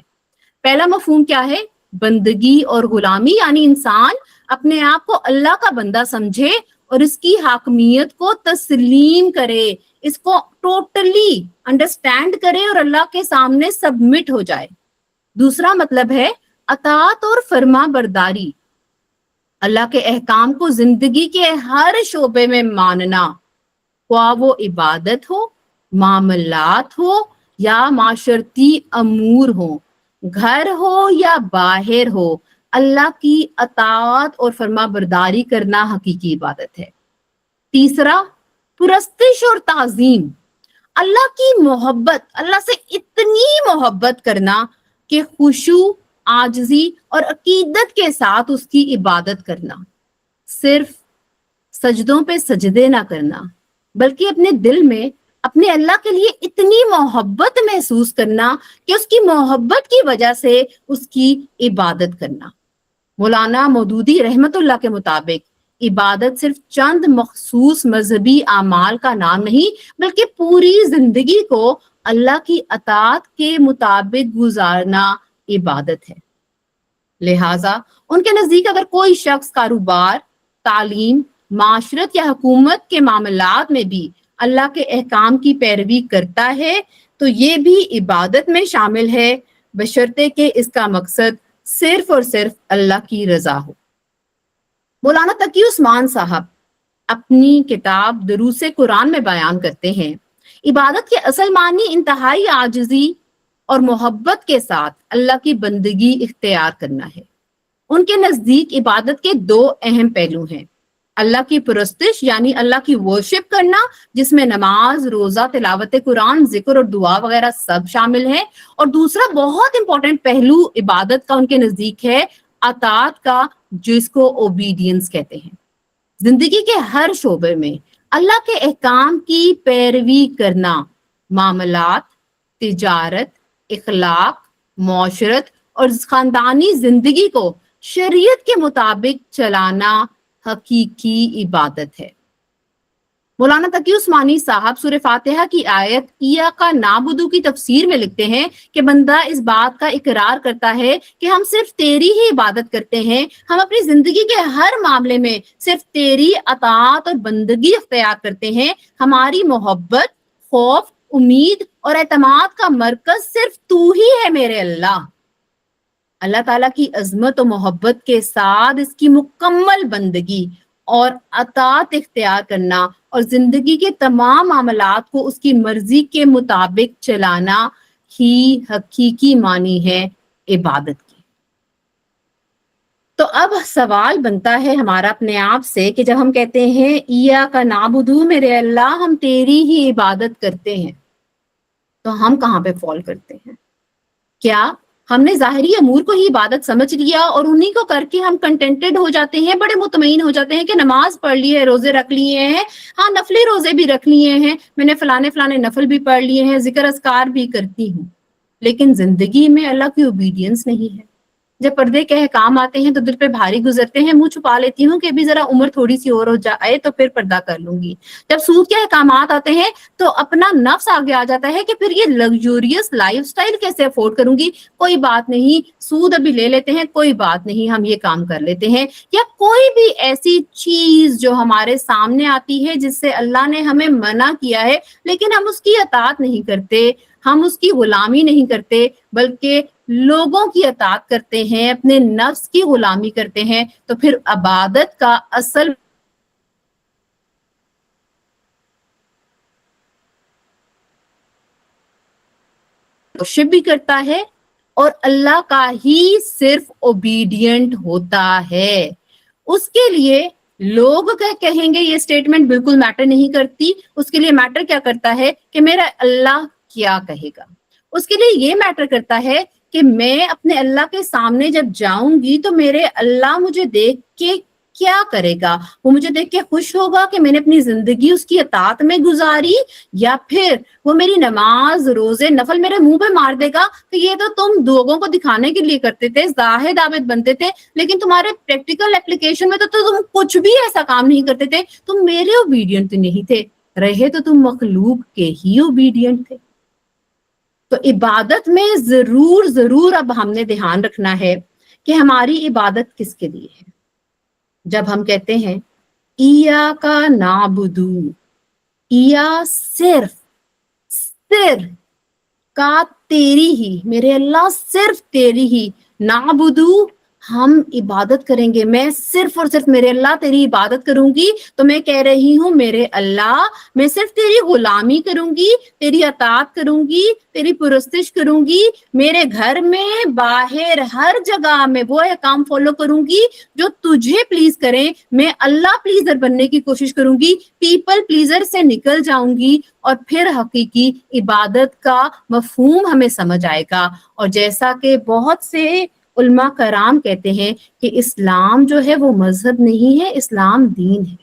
B: پہلا مفہوم کیا ہے؟ بندگی اور غلامی, یعنی انسان اپنے آپ کو اللہ کا بندہ سمجھے اور اس کی حاکمیت کو تسلیم کرے, اس کو ٹوٹلی انڈرسٹینڈ کرے اور اللہ کے سامنے سبمٹ ہو جائے. دوسرا مطلب ہے اطاعت اور فرما برداری, اللہ کے احکام کو زندگی کے ہر شعبے میں ماننا, خواہ وہ عبادت ہو, معاملات ہو یا معاشرتی امور ہو, گھر ہو یا باہر ہو, اللہ کی اطاعت اور فرما برداری کرنا حقیقی عبادت ہے. تیسرا پرستش اور تعظیم, اللہ کی محبت, اللہ سے اتنی محبت کرنا کہ خشوع, عاجزی اور عقیدت کے ساتھ اس کی عبادت کرنا. صرف سجدوں پہ سجدے نہ کرنا بلکہ اپنے دل میں اپنے اللہ کے لیے اتنی محبت محسوس کرنا کہ اس کی محبت کی وجہ سے اس کی عبادت کرنا. مولانا مودودی رحمت اللہ کے مطابق عبادت صرف چند مخصوص مذہبی اعمال کا نام نہیں بلکہ پوری زندگی کو اللہ کی اطاعت کے مطابق گزارنا عبادت ہے۔ لہٰذا ان کے نزدیک اگر کوئی شخص کاروبار، تعلیم، معاشرت یا حکومت کے معاملات میں بھی اللہ کے احکام کی پیروی کرتا ہے تو یہ بھی عبادت میں شامل ہے، بشرطے کہ اس کا مقصد صرف اور صرف اللہ کی رضا ہو۔ مولانا تقی عثمان صاحب اپنی کتاب دروس قرآن میں بیان کرتے ہیں، عبادت کے اصل معنی انتہائی عاجزی اور محبت کے ساتھ اللہ کی بندگی اختیار کرنا ہے۔ ان کے نزدیک عبادت کے دو اہم پہلو ہیں، اللہ کی پرستش یعنی اللہ کی ورشپ کرنا جس میں نماز، روزہ، تلاوت قرآن، ذکر اور دعا وغیرہ سب شامل ہے، اور دوسرا بہت امپورٹنٹ پہلو عبادت کا ان کے نزدیک ہے اطاعت کا، جس کو اوبیڈینس کہتے ہیں۔ زندگی کے ہر شعبے میں اللہ کے احکام کی پیروی کرنا، معاملات، تجارت، اخلاق، معاشرت اور خاندانی زندگی کو شریعت کے مطابق چلانا حقیقی عبادت ہے۔ مولانا تقی عثمانی صاحب سورہ فاتحہ کی آیت ایاک نعبد کی تفسیر میں لکھتے ہیں کہ بندہ اس بات کا اقرار کرتا ہے کہ ہم صرف تیری ہی عبادت کرتے ہیں، ہم اپنی زندگی کے ہر معاملے میں صرف تیری اطاعت اور بندگی اختیار کرتے ہیں، ہماری محبت، خوف، امید اور اعتماد کا مرکز صرف تو ہی ہے میرے اللہ۔ اللہ تعالیٰ کی عظمت و محبت کے ساتھ اس کی مکمل بندگی اور اطاعت اختیار کرنا اور زندگی کے تمام معاملات کو اس کی مرضی کے مطابق چلانا ہی حقیقی معنی ہے عبادت کی۔ تو اب سوال بنتا ہے ہمارا اپنے آپ سے کہ جب ہم کہتے ہیں ایاک نعبد میرے اللہ ہم تیری ہی عبادت کرتے ہیں، تو ہم کہاں پہ فال کرتے ہیں؟ کیا ہم نے ظاہری امور کو ہی عبادت سمجھ لیا اور انہی کو کر کے ہم کنٹینٹڈ ہو جاتے ہیں، بڑے مطمئن ہو جاتے ہیں کہ نماز پڑھ لی ہے، روزے رکھ لیے ہیں، ہاں نفلی روزے بھی رکھ لیے ہیں، میں نے فلانے نفل بھی پڑھ لیے ہیں، ذکر اذکار بھی کرتی ہوں، لیکن زندگی میں اللہ کی اوبیڈینس نہیں ہے۔ جب پردے کے احکام آتے ہیں تو دل پہ بھاری گزرتے ہیں، منہ چھپا لیتی ہوں کہ ابھی ذرا عمر تھوڑی سی اور ہو جائے تو پھر پردہ کر لوں گی۔ جب سود کے احکامات آتے ہیں تو اپنا نفس آگے آ جاتا ہے کہ پھر یہ لگزوریس لائف سٹائل کیسے افورڈ کروں گی، کوئی بات نہیں، سود ابھی لے لیتے ہیں، کوئی بات نہیں، ہم یہ کام کر لیتے ہیں۔ یا کوئی بھی ایسی چیز جو ہمارے سامنے آتی ہے جس سے اللہ نے ہمیں منع کیا ہے لیکن ہم اس کی اطاعت نہیں کرتے، ہم اس کی غلامی نہیں کرتے بلکہ لوگوں کی اطاعت کرتے ہیں، اپنے نفس کی غلامی کرتے ہیں، تو پھر عبادت کا اصل ورشپ بھی کرتا ہے اور اللہ کا ہی صرف اوبیڈینٹ ہوتا ہے۔ اس کے لیے لوگ کہیں گے یہ سٹیٹمنٹ بالکل میٹر نہیں کرتی، اس کے لیے میٹر کیا کرتا ہے کہ میرا اللہ کیا کہے گا۔ اس کے لیے یہ میٹر کرتا ہے کہ میں اپنے اللہ کے سامنے جب جاؤں گی تو میرے اللہ مجھے دیکھ کے کیا کرے گا، وہ مجھے دیکھ کے خوش ہوگا کہ میں نے اپنی زندگی اس کی اطاعت میں گزاری، یا پھر وہ میری نماز، روزے، نفل میرے منہ پہ مار دے گا کہ یہ تو تم لوگوں کو دکھانے کے لیے کرتے تھے، زاہد عابد بنتے تھے، لیکن تمہارے پریکٹیکل اپلیکیشن میں تو تم کچھ بھی ایسا کام نہیں کرتے تھے، تم میرے اوبیڈینٹ نہیں تھے، رہے تو تم مخلوق کے ہی اوبیڈینٹ تھے۔ تو عبادت میں ضرور اب ہم نے دھیان رکھنا ہے کہ ہماری عبادت کس کے لیے ہے۔ جب ہم کہتے ہیں ایاک نعبد، یا صرف کا تیری ہی، میرے اللہ صرف تیری ہی، نعبد ہم عبادت کریں گے، میں صرف اور صرف میرے اللہ تیری عبادت کروں گی، تو میں کہہ رہی ہوں میرے اللہ میں صرف تیری غلامی کروں گی، تیری اطاعت کروں گی، تیری پرستش کروں گی، میرے گھر میں باہر ہر جگہ میں وہ احکام فالو کروں گی جو تجھے پلیز کریں، میں اللہ پلیزر بننے کی کوشش کروں گی، پیپل پلیزر سے نکل جاؤں گی، اور پھر حقیقی عبادت کا مفہوم ہمیں سمجھ آئے گا۔ اور جیسا کہ بہت سے علماء کرام کہتے ہیں کہ اسلام جو ہے وہ مذہب نہیں ہے، اسلام دین ہے،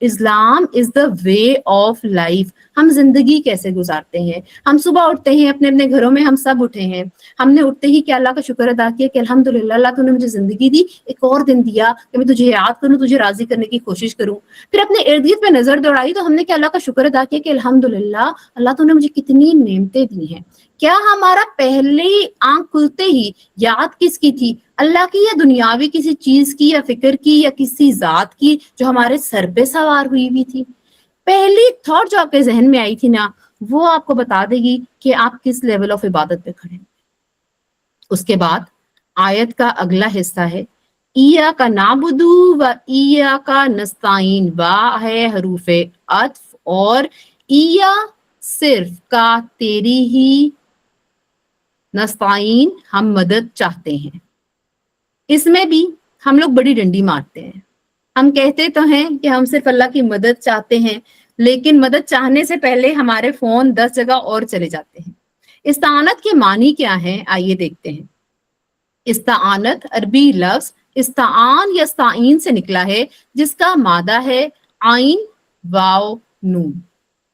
B: اسلام از دا وے آف لائف۔ ہم زندگی کیسے گزارتے ہیں. ہم صبح اٹھتے ہیں، اپنے اپنے گھروں میں ہم سب اٹھے ہیں، ہم نے اٹھتے ہی کیا اللہ کا شکر ادا کیا کہ الحمدللہ اللہ تو نے مجھے زندگی دی، ایک اور دن دیا کہ میں تجھے یاد کروں، تجھے راضی کرنے کی کوشش کروں. پھر اپنے ارد گرد پہ نظر دوڑائی تو ہم نے کیا اللہ کا شکر ادا کیا کہ الحمدللہ اللہ تو نے مجھے کتنی نعمتیں دی ہیں. کیا ہمارا پہلے آنکھ کھلتے ہی یاد کس کی تھی؟ اللہ کی، یا دنیاوی کسی چیز کی، یا فکر کی، یا کسی ذات کی جو ہمارے سر پہ سوار ہوئی ہوئی تھی؟ پہلی تھاٹ جو آپ کے ذہن میں آئی تھی نا، وہ آپ کو بتا دے گی کہ آپ کس لیول آف عبادت پہ کھڑے ہیں. اس کے بعد آیت کا اگلا حصہ ہے ایاک نعبد و ایاک نستعین، با ہے حروف عطف، اور ایا صرف کا تیری ہی، نستعین ہم مدد چاہتے ہیں. اس میں بھی ہم لوگ بڑی ڈنڈی مارتے ہیں. ہم کہتے تو ہیں کہ ہم صرف اللہ کی مدد چاہتے ہیں، لیکن مدد چاہنے سے پہلے ہمارے فون 10 جگہ اور چلے جاتے ہیں. استعانت کے معنی کیا ہیں؟ آئیے دیکھتے ہیں. استعانت عربی لفظ استعان یا استعین سے نکلا ہے، جس کا مادہ ہے عین واو نون.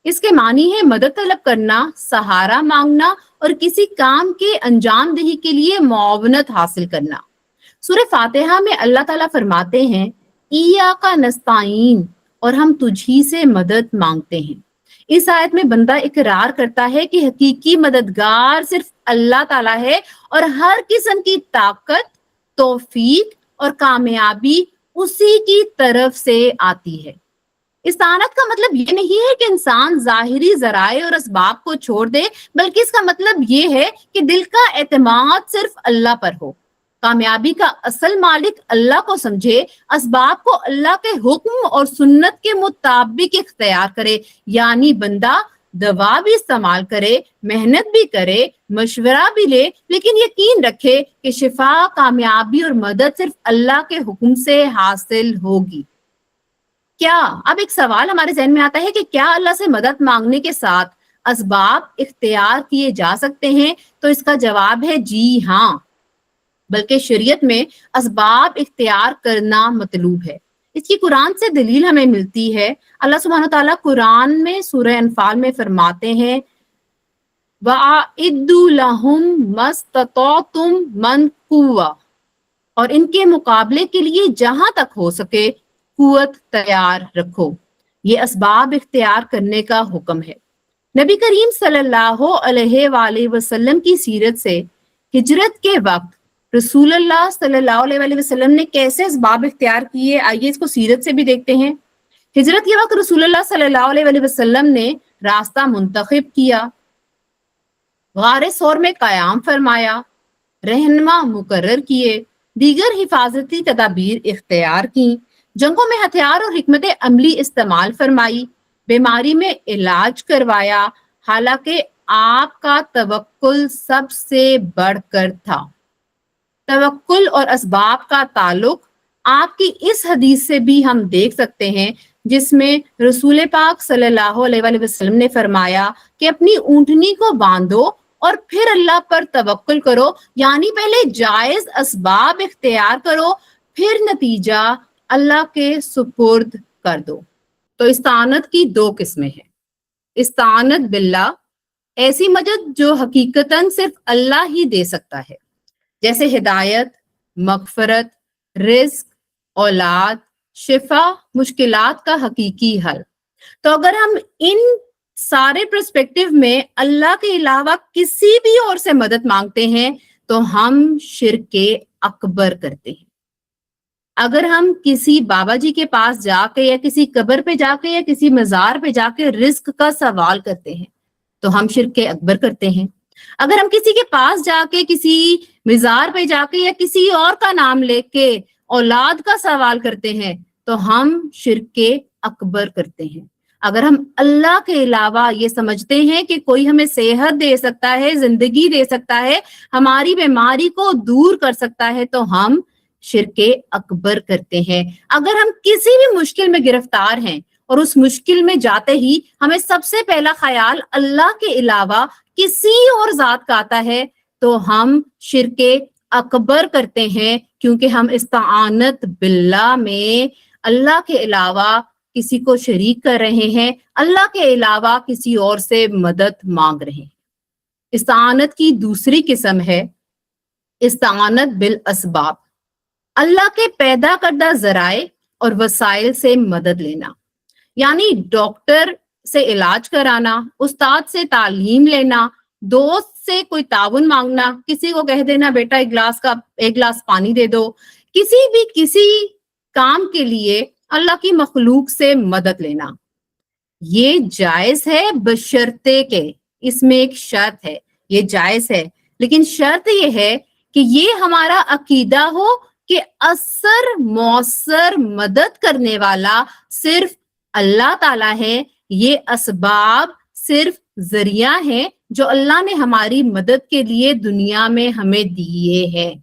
B: اس کے معنی ہے مدد طلب کرنا، سہارا مانگنا، اور کسی کام کے انجام دہی کے لیے معاونت حاصل کرنا. سورہ فاتحہ میں اللہ تعالیٰ فرماتے ہیں ایاک نستعین، اور ہم تجھی سے مدد مانگتے ہیں. اس آیت میں بندہ اقرار کرتا ہے کہ حقیقی مددگار صرف اللہ تعالیٰ ہے، اور ہر قسم کی طاقت، توفیق اور کامیابی اسی کی طرف سے آتی ہے. استعانت کا مطلب یہ نہیں ہے کہ انسان ظاہری ذرائع اور اسباب کو چھوڑ دے، بلکہ اس کا مطلب یہ ہے کہ دل کا اعتماد صرف اللہ پر ہو، کامیابی کا اصل مالک اللہ کو سمجھے، اسباب کو اللہ کے حکم اور سنت کے مطابق اختیار کرے. یعنی بندہ دوا بھی استعمال کرے، محنت بھی کرے، مشورہ بھی لے، لیکن یقین رکھے کہ شفا، کامیابی اور مدد صرف اللہ کے حکم سے حاصل ہوگی. کیا اب ایک سوال ہمارے ذہن میں آتا ہے کہ کیا اللہ سے مدد مانگنے کے ساتھ اسباب اختیار کیے جا سکتے ہیں؟ تو اس کا جواب ہے جی ہاں، بلکہ شریعت میں اسباب اختیار کرنا مطلوب ہے. اس کی قرآن سے دلیل ہمیں ملتی ہے. اللہ سبحانہ تعالیٰ قرآن میں سورہ انفال میں فرماتے ہیں وَأَعِدُّوا لَهُم مَّا اسْتَطَعْتُم مِّن قُوَّةٍ، اور ان کے مقابلے کے لیے جہاں تک ہو سکے قوت تیار رکھو. یہ اسباب اختیار کرنے کا حکم ہے. نبی کریم صلی اللہ علیہ وآلہ وسلم کی سیرت سے ہجرت کے وقت رسول اللہ صلی اللہ علیہ وآلہ وسلم نے کیسے اسباب اختیار کیے، آئیے اس کو سیرت سے بھی دیکھتے ہیں. ہجرت کے وقت رسول اللہ صلی اللہ علیہ وآلہ وسلم نے راستہ منتخب کیا، غار ثور میں قیام فرمایا، رہنما مقرر کیے، دیگر حفاظتی تدابیر اختیار کی، جنگوں میں ہتھیار اور حکمت عملی استعمال فرمائی، بیماری میں علاج کروایا، حالانکہ آپ کا توکل سب سے بڑھ کر تھا. توکل اور اسباب کا تعلق آپ کی اس حدیث سے بھی ہم دیکھ سکتے ہیں، جس میں رسول پاک صلی اللہ علیہ وآلہ وسلم نے فرمایا کہ اپنی اونٹنی کو باندھو اور پھر اللہ پر توکل کرو. یعنی پہلے جائز اسباب اختیار کرو، پھر نتیجہ اللہ کے سپرد کر دو. تو استعانت کی دو قسمیں ہیں. استعانت باللہ، ایسی مدد جو حقیقتاً صرف اللہ ہی دے سکتا ہے، جیسے ہدایت، مغفرت، رزق، اولاد، شفا، مشکلات کا حقیقی حل. تو اگر ہم ان سارے پرسپیکٹیو میں اللہ کے علاوہ کسی بھی اور سے مدد مانگتے ہیں تو ہم شرک اکبر کرتے ہیں. اگر ہم کسی بابا جی کے پاس جا کے یا کسی قبر پہ جا کے یا کسی مزار پہ جا کے رزق کا سوال کرتے ہیں تو ہم شرک اکبر کرتے ہیں. اگر ہم کسی کے پاس جا کے، کسی مزار پہ جا کے یا کسی اور کا نام لے کے اولاد کا سوال کرتے ہیں تو ہم شرک اکبر کرتے ہیں. اگر ہم اللہ کے علاوہ یہ سمجھتے ہیں کہ کوئی ہمیں صحت دے سکتا ہے، زندگی دے سکتا ہے، ہماری بیماری کو دور کر سکتا ہے تو ہم شرک اکبر کرتے ہیں. اگر ہم کسی بھی مشکل میں گرفتار ہیں اور اس مشکل میں جاتے ہی ہمیں سب سے پہلا خیال اللہ کے علاوہ کسی اور ذات کا آتا ہے تو ہم شرک اکبر کرتے ہیں، کیونکہ ہم استعانت باللہ میں اللہ کے علاوہ کسی کو شریک کر رہے ہیں، اللہ کے علاوہ کسی اور سے مدد مانگ رہے ہیں۔ استعانت کی دوسری قسم ہے استعانت بالاسباب، اللہ کے پیدا کردہ ذرائع اور وسائل سے مدد لینا، یعنی ڈاکٹر سے علاج کرانا، استاد سے تعلیم لینا، دوست سے کوئی تعاون مانگنا، کسی کو کہہ دینا بیٹا ایک گلاس پانی دے دو، کسی کام کے لیے اللہ کی مخلوق سے مدد لینا، یہ جائز ہے بشرطے کہ اس میں ایک شرط ہے، یہ جائز ہے لیکن شرط یہ ہے کہ یہ ہمارا عقیدہ ہو کہ اثر مؤثر مدد کرنے والا صرف اللہ تعالیٰ ہے، یہ اسباب صرف ذریعہ ہیں جو اللہ نے ہماری مدد کے لیے دنیا میں ہمیں دیے ہیں۔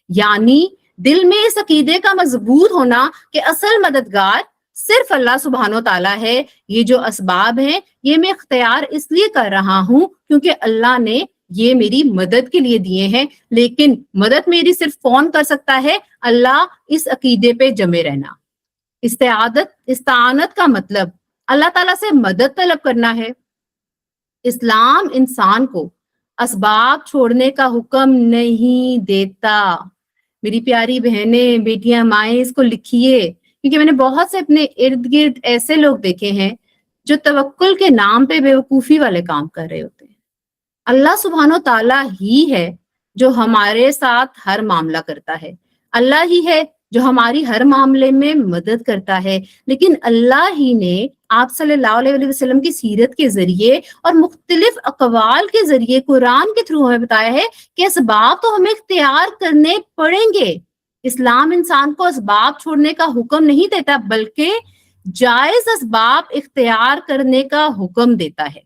B: یعنی دل میں اس عقیدے کا مضبوط ہونا کہ اصل مددگار صرف اللہ سبحانہ و تعالیٰ ہے، یہ جو اسباب ہیں یہ میں اختیار اس لیے کر رہا ہوں کیونکہ اللہ نے یہ میری مدد کے لیے دیے ہیں، لیکن مدد میری صرف کون کر سکتا ہے؟ اللہ۔ اس عقیدے پہ جمے رہنا۔ استعانت کا مطلب اللہ تعالیٰ سے مدد طلب کرنا ہے۔ اسلام انسان کو اسباب چھوڑنے کا حکم نہیں دیتا۔ میری پیاری بہنیں، بیٹیاں، مائیں، اس کو لکھیے، کیونکہ میں نے بہت سے اپنے ارد گرد ایسے لوگ دیکھے ہیں جو توکل کے نام پہ بیوقوفی والے کام کر رہے ہوتے ہیں۔ اللہ سبحانہ و تعالیٰ ہی ہے جو ہمارے ساتھ ہر معاملہ کرتا ہے، اللہ ہی ہے جو ہماری ہر معاملے میں مدد کرتا ہے، لیکن اللہ ہی نے آپ صلی اللہ علیہ وسلم کی سیرت کے ذریعے اور مختلف اقوال کے ذریعے قرآن کے تھرو ہمیں بتایا ہے کہ اسباب تو ہمیں اختیار کرنے پڑیں گے۔ اسلام انسان کو اسباب چھوڑنے کا حکم نہیں دیتا بلکہ جائز اسباب اختیار کرنے کا حکم دیتا ہے۔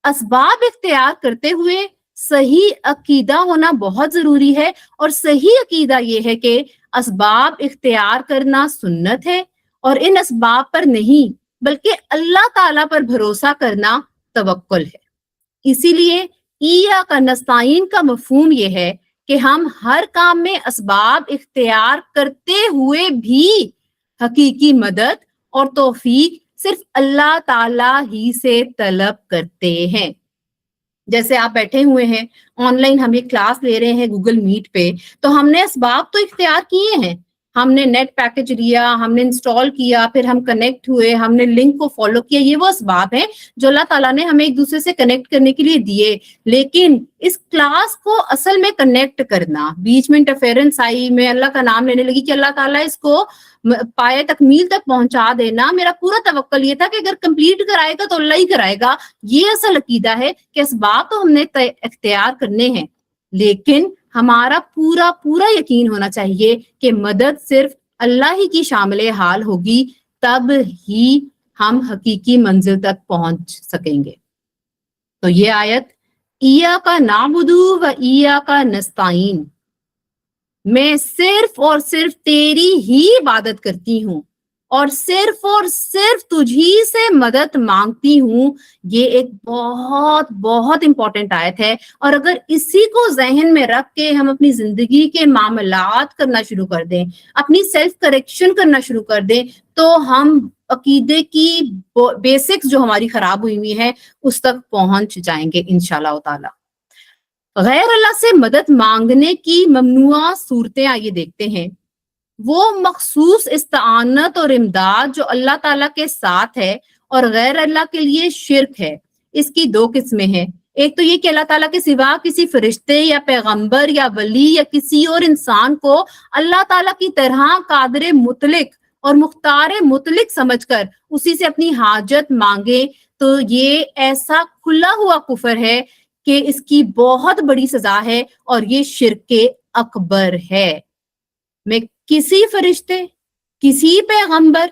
B: اسباب اختیار کرتے ہوئے صحیح عقیدہ ہونا بہت ضروری ہے، اور صحیح عقیدہ یہ ہے کہ اسباب اختیار کرنا سنت ہے اور ان اسباب پر نہیں بلکہ اللہ تعالیٰ پر بھروسہ کرنا توکل ہے۔ اسی لیے ایاک نستعین کا مفہوم یہ ہے کہ ہم ہر کام میں اسباب اختیار کرتے ہوئے بھی حقیقی مدد اور توفیق صرف اللہ تعالیٰ ہی سے طلب کرتے ہیں۔ جیسے آپ بیٹھے ہوئے ہیں، آن لائن ہم یہ کلاس لے رہے ہیں گوگل میٹ پہ، تو ہم نے اسباب تو اختیار کیے ہیں، ہم نے نیٹ پیکج لیا، ہم نے انسٹال کیا، پھر ہم کنیکٹ ہوئے، ہم نے لنک کو فالو کیا، یہ وہ اسباب ہیں جو اللہ تعالیٰ نے ہمیں ایک دوسرے سے کنیکٹ کرنے کے لیے دیے۔ لیکن اس کلاس کو اصل میں کنیکٹ کرنا، بیچ میں انٹرفیرنس آئی، میں اللہ کا نام لینے لگی کہ اللہ تعالیٰ اس کو پائے تکمیل تک پہنچا دینا، میرا پورا توکل یہ تھا کہ اگر کمپلیٹ کرائے گا تو اللہ ہی کرائے گا۔ یہ اصل عقیدہ ہے کہ اسباب تو ہم نے اختیار کرنے ہیں، لیکن ہمارا پورا یقین ہونا چاہیے کہ مدد صرف اللہ ہی کی شامل حال ہوگی، تب ہی ہم حقیقی منزل تک پہنچ سکیں گے۔ تو یہ آیت ایاک نعبد و ایاک نستعین، میں صرف اور صرف تیری ہی عبادت کرتی ہوں اور صرف تجھی سے مدد مانگتی ہوں، یہ ایک بہت بہت امپورٹنٹ آیت ہے۔ اور اگر اسی کو ذہن میں رکھ کے ہم اپنی زندگی کے معاملات کرنا شروع کر دیں، اپنی سیلف کریکشن کرنا شروع کر دیں، تو ہم عقیدے کی بیسکس جو ہماری خراب ہوئی ہے اس تک پہنچ جائیں گے انشاءاللہ تعالی۔ غیر اللہ سے مدد مانگنے کی ممنوع صورتیں آئیے دیکھتے ہیں۔ وہ مخصوص استعانت اور امداد جو اللہ تعالیٰ کے ساتھ ہے اور غیر اللہ کے لیے شرک ہے، اس کی دو قسمیں ہیں۔ ایک تو یہ کہ اللہ تعالیٰ کے سوا کسی فرشتے یا پیغمبر یا ولی یا کسی اور انسان کو اللہ تعالیٰ کی طرح قادر مطلق اور مختار مطلق سمجھ کر اسی سے اپنی حاجت مانگے، تو یہ ایسا کھلا ہوا کفر ہے کہ اس کی بہت بڑی سزا ہے اور یہ شرک اکبر ہے۔ میں کسی فرشتے، کسی پیغمبر،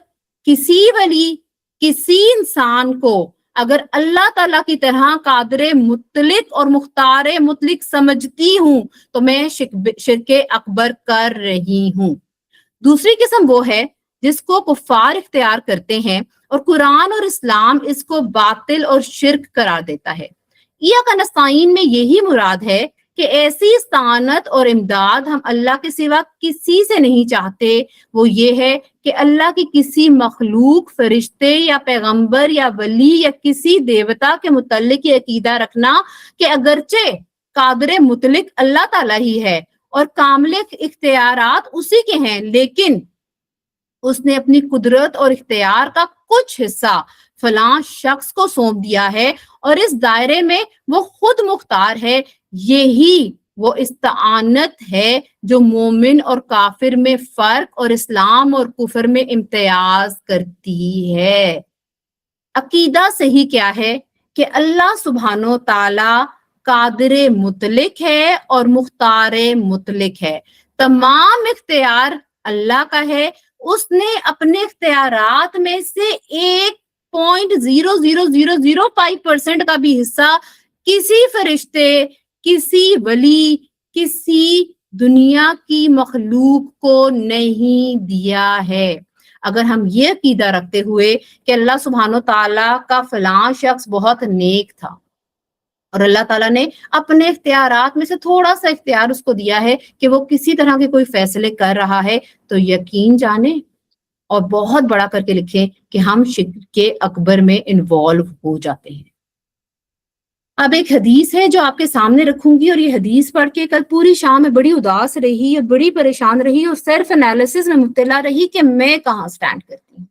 B: کسی ولی، کسی انسان کو اگر اللہ تعالیٰ کی طرح قادر مطلق اور مختار مطلق سمجھتی ہوں تو میں شرک اکبر کر رہی ہوں۔ دوسری قسم وہ ہے جس کو کفار اختیار کرتے ہیں اور قرآن اور اسلام اس کو باطل اور شرک قرار دیتا ہے۔ ایاک نستعین میں یہی مراد ہے کہ ایسی استعانت اور امداد ہم اللہ کے سوا کسی سے نہیں چاہتے، وہ یہ ہے کہ اللہ کی کسی مخلوق، فرشتے یا پیغمبر یا ولی یا کسی دیوتا کے متعلق یہ عقیدہ رکھنا کہ اگرچہ قادر مطلق اللہ تعالیٰ ہی ہے اور کامل اختیارات اسی کے ہیں، لیکن اس نے اپنی قدرت اور اختیار کا کچھ حصہ فلاں شخص کو سونپ دیا ہے اور اس دائرے میں وہ خود مختار ہے۔ یہی وہ استعانت ہے جو مومن اور کافر میں فرق اور اسلام اور کفر میں امتیاز کرتی ہے۔ عقیدہ صحیح کیا ہے کہ اللہ سبحانہ و تعالی قادر مطلق ہے اور مختار مطلق ہے۔ تمام اختیار اللہ کا ہے، اس نے اپنے اختیارات میں سے 1.00005% کا بھی حصہ کسی فرشتے، کسی ولی، کسی دنیا کی مخلوق کو نہیں دیا ہے۔ اگر ہم یہ عقیدہ رکھتے ہوئے کہ اللہ سبحانہ و تعالیٰ کا فلاں شخص بہت نیک تھا اور اللہ تعالیٰ نے اپنے اختیارات میں سے تھوڑا سا اختیار اس کو دیا ہے کہ وہ کسی طرح کے کوئی فیصلے کر رہا ہے، تو یقین جانیں اور بہت بڑا کر کے لکھیں کہ ہم شرک اکبر میں انوالو ہو جاتے ہیں۔ اب ایک حدیث ہے جو آپ کے سامنے رکھوں گی، اور یہ حدیث پڑھ کے کل پوری شام میں بڑی اداس رہی اور بڑی پریشان رہی اور سیلف انالیسس میں مبتلا رہی کہ میں کہاں سٹینڈ کرتی ہوں۔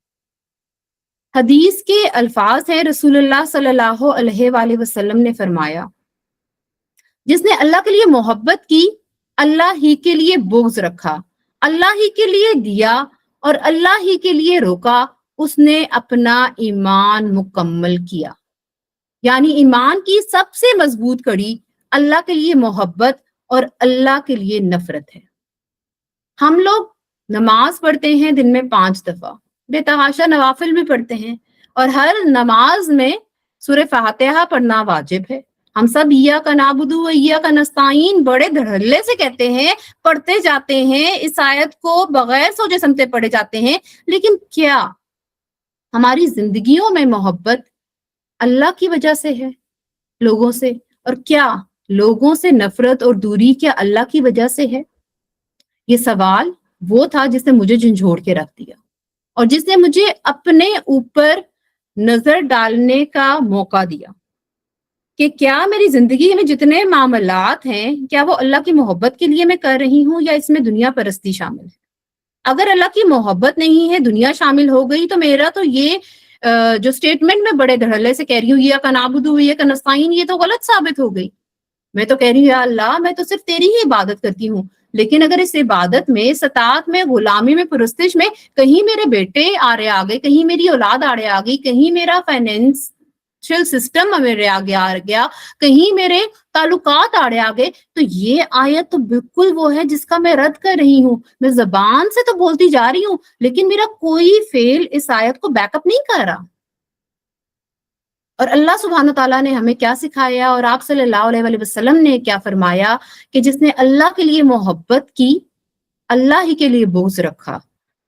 B: حدیث کے الفاظ ہیں، رسول اللہ صلی اللہ علیہ وآلہ وسلم نے فرمایا، جس نے اللہ کے لیے محبت کی، اللہ ہی کے لیے بغض رکھا، اللہ ہی کے لیے دیا اور اللہ ہی کے لیے روکا، اس نے اپنا ایمان مکمل کیا۔ یعنی ایمان کی سب سے مضبوط کڑی اللہ کے لیے محبت اور اللہ کے لیے نفرت ہے۔ ہم لوگ نماز پڑھتے ہیں دن میں 5 دفعہ، بے تحاشا نوافل بھی پڑھتے ہیں، اور ہر نماز میں سورہ فاتحہ پڑھنا واجب ہے۔ ہم سب ایاک نعبد و ایاک نستعین بڑے دھڑلے سے کہتے ہیں، پڑھتے جاتے ہیں، اس آیت کو بغیر سوچے سمجھے پڑھے جاتے ہیں، لیکن کیا ہماری زندگیوں میں محبت اللہ کی وجہ سے ہے لوگوں سے، اور کیا لوگوں سے نفرت اور دوری کیا اللہ کی وجہ سے ہے؟ یہ سوال وہ تھا جس نے مجھے جھنجھوڑ کے رکھ دیا اور جس نے مجھے اپنے اوپر نظر ڈالنے کا موقع دیا کہ کیا میری زندگی میں جتنے معاملات ہیں، کیا وہ اللہ کی محبت کے لیے میں کر رہی ہوں یا اس میں دنیا پرستی شامل ہے؟ اگر اللہ کی محبت نہیں ہے، دنیا شامل ہو گئی، تو میرا تو یہ جو سٹیٹمنٹ میں بڑے دھڑلے سے کہہ رہی ہوں، ایاک نعبد و ایاک نستعین، یہ تو غلط ثابت ہو گئی۔ میں تو کہہ رہی ہوں یا اللہ میں تو صرف تیری ہی عبادت کرتی ہوں، لیکن اگر اس عبادت میں، سطاعت میں، غلامی میں، پرستش میں کہیں میرے بیٹے آڑے آ گئے، کہیں میری اولاد آڑے آ گئی، کہیں میرا فائنینشل سسٹم میرے آگے آ گیا، کہیں میرے تعلقات آڑے آ گئے، تو یہ آیت تو بالکل وہ ہے جس کا میں رد کر رہی ہوں۔ میں زبان سے تو بولتی جا رہی ہوں، لیکن میرا کوئی فعل اس آیت کو بیک اپ نہیں کر رہا۔ اور اللہ سبحانہ تعالیٰ نے ہمیں کیا سکھایا اور آپ صلی اللہ علیہ وآلہ وسلم نے کیا فرمایا کہ جس نے اللہ کے لیے محبت کی، اللہ ہی کے لیے بغض رکھا،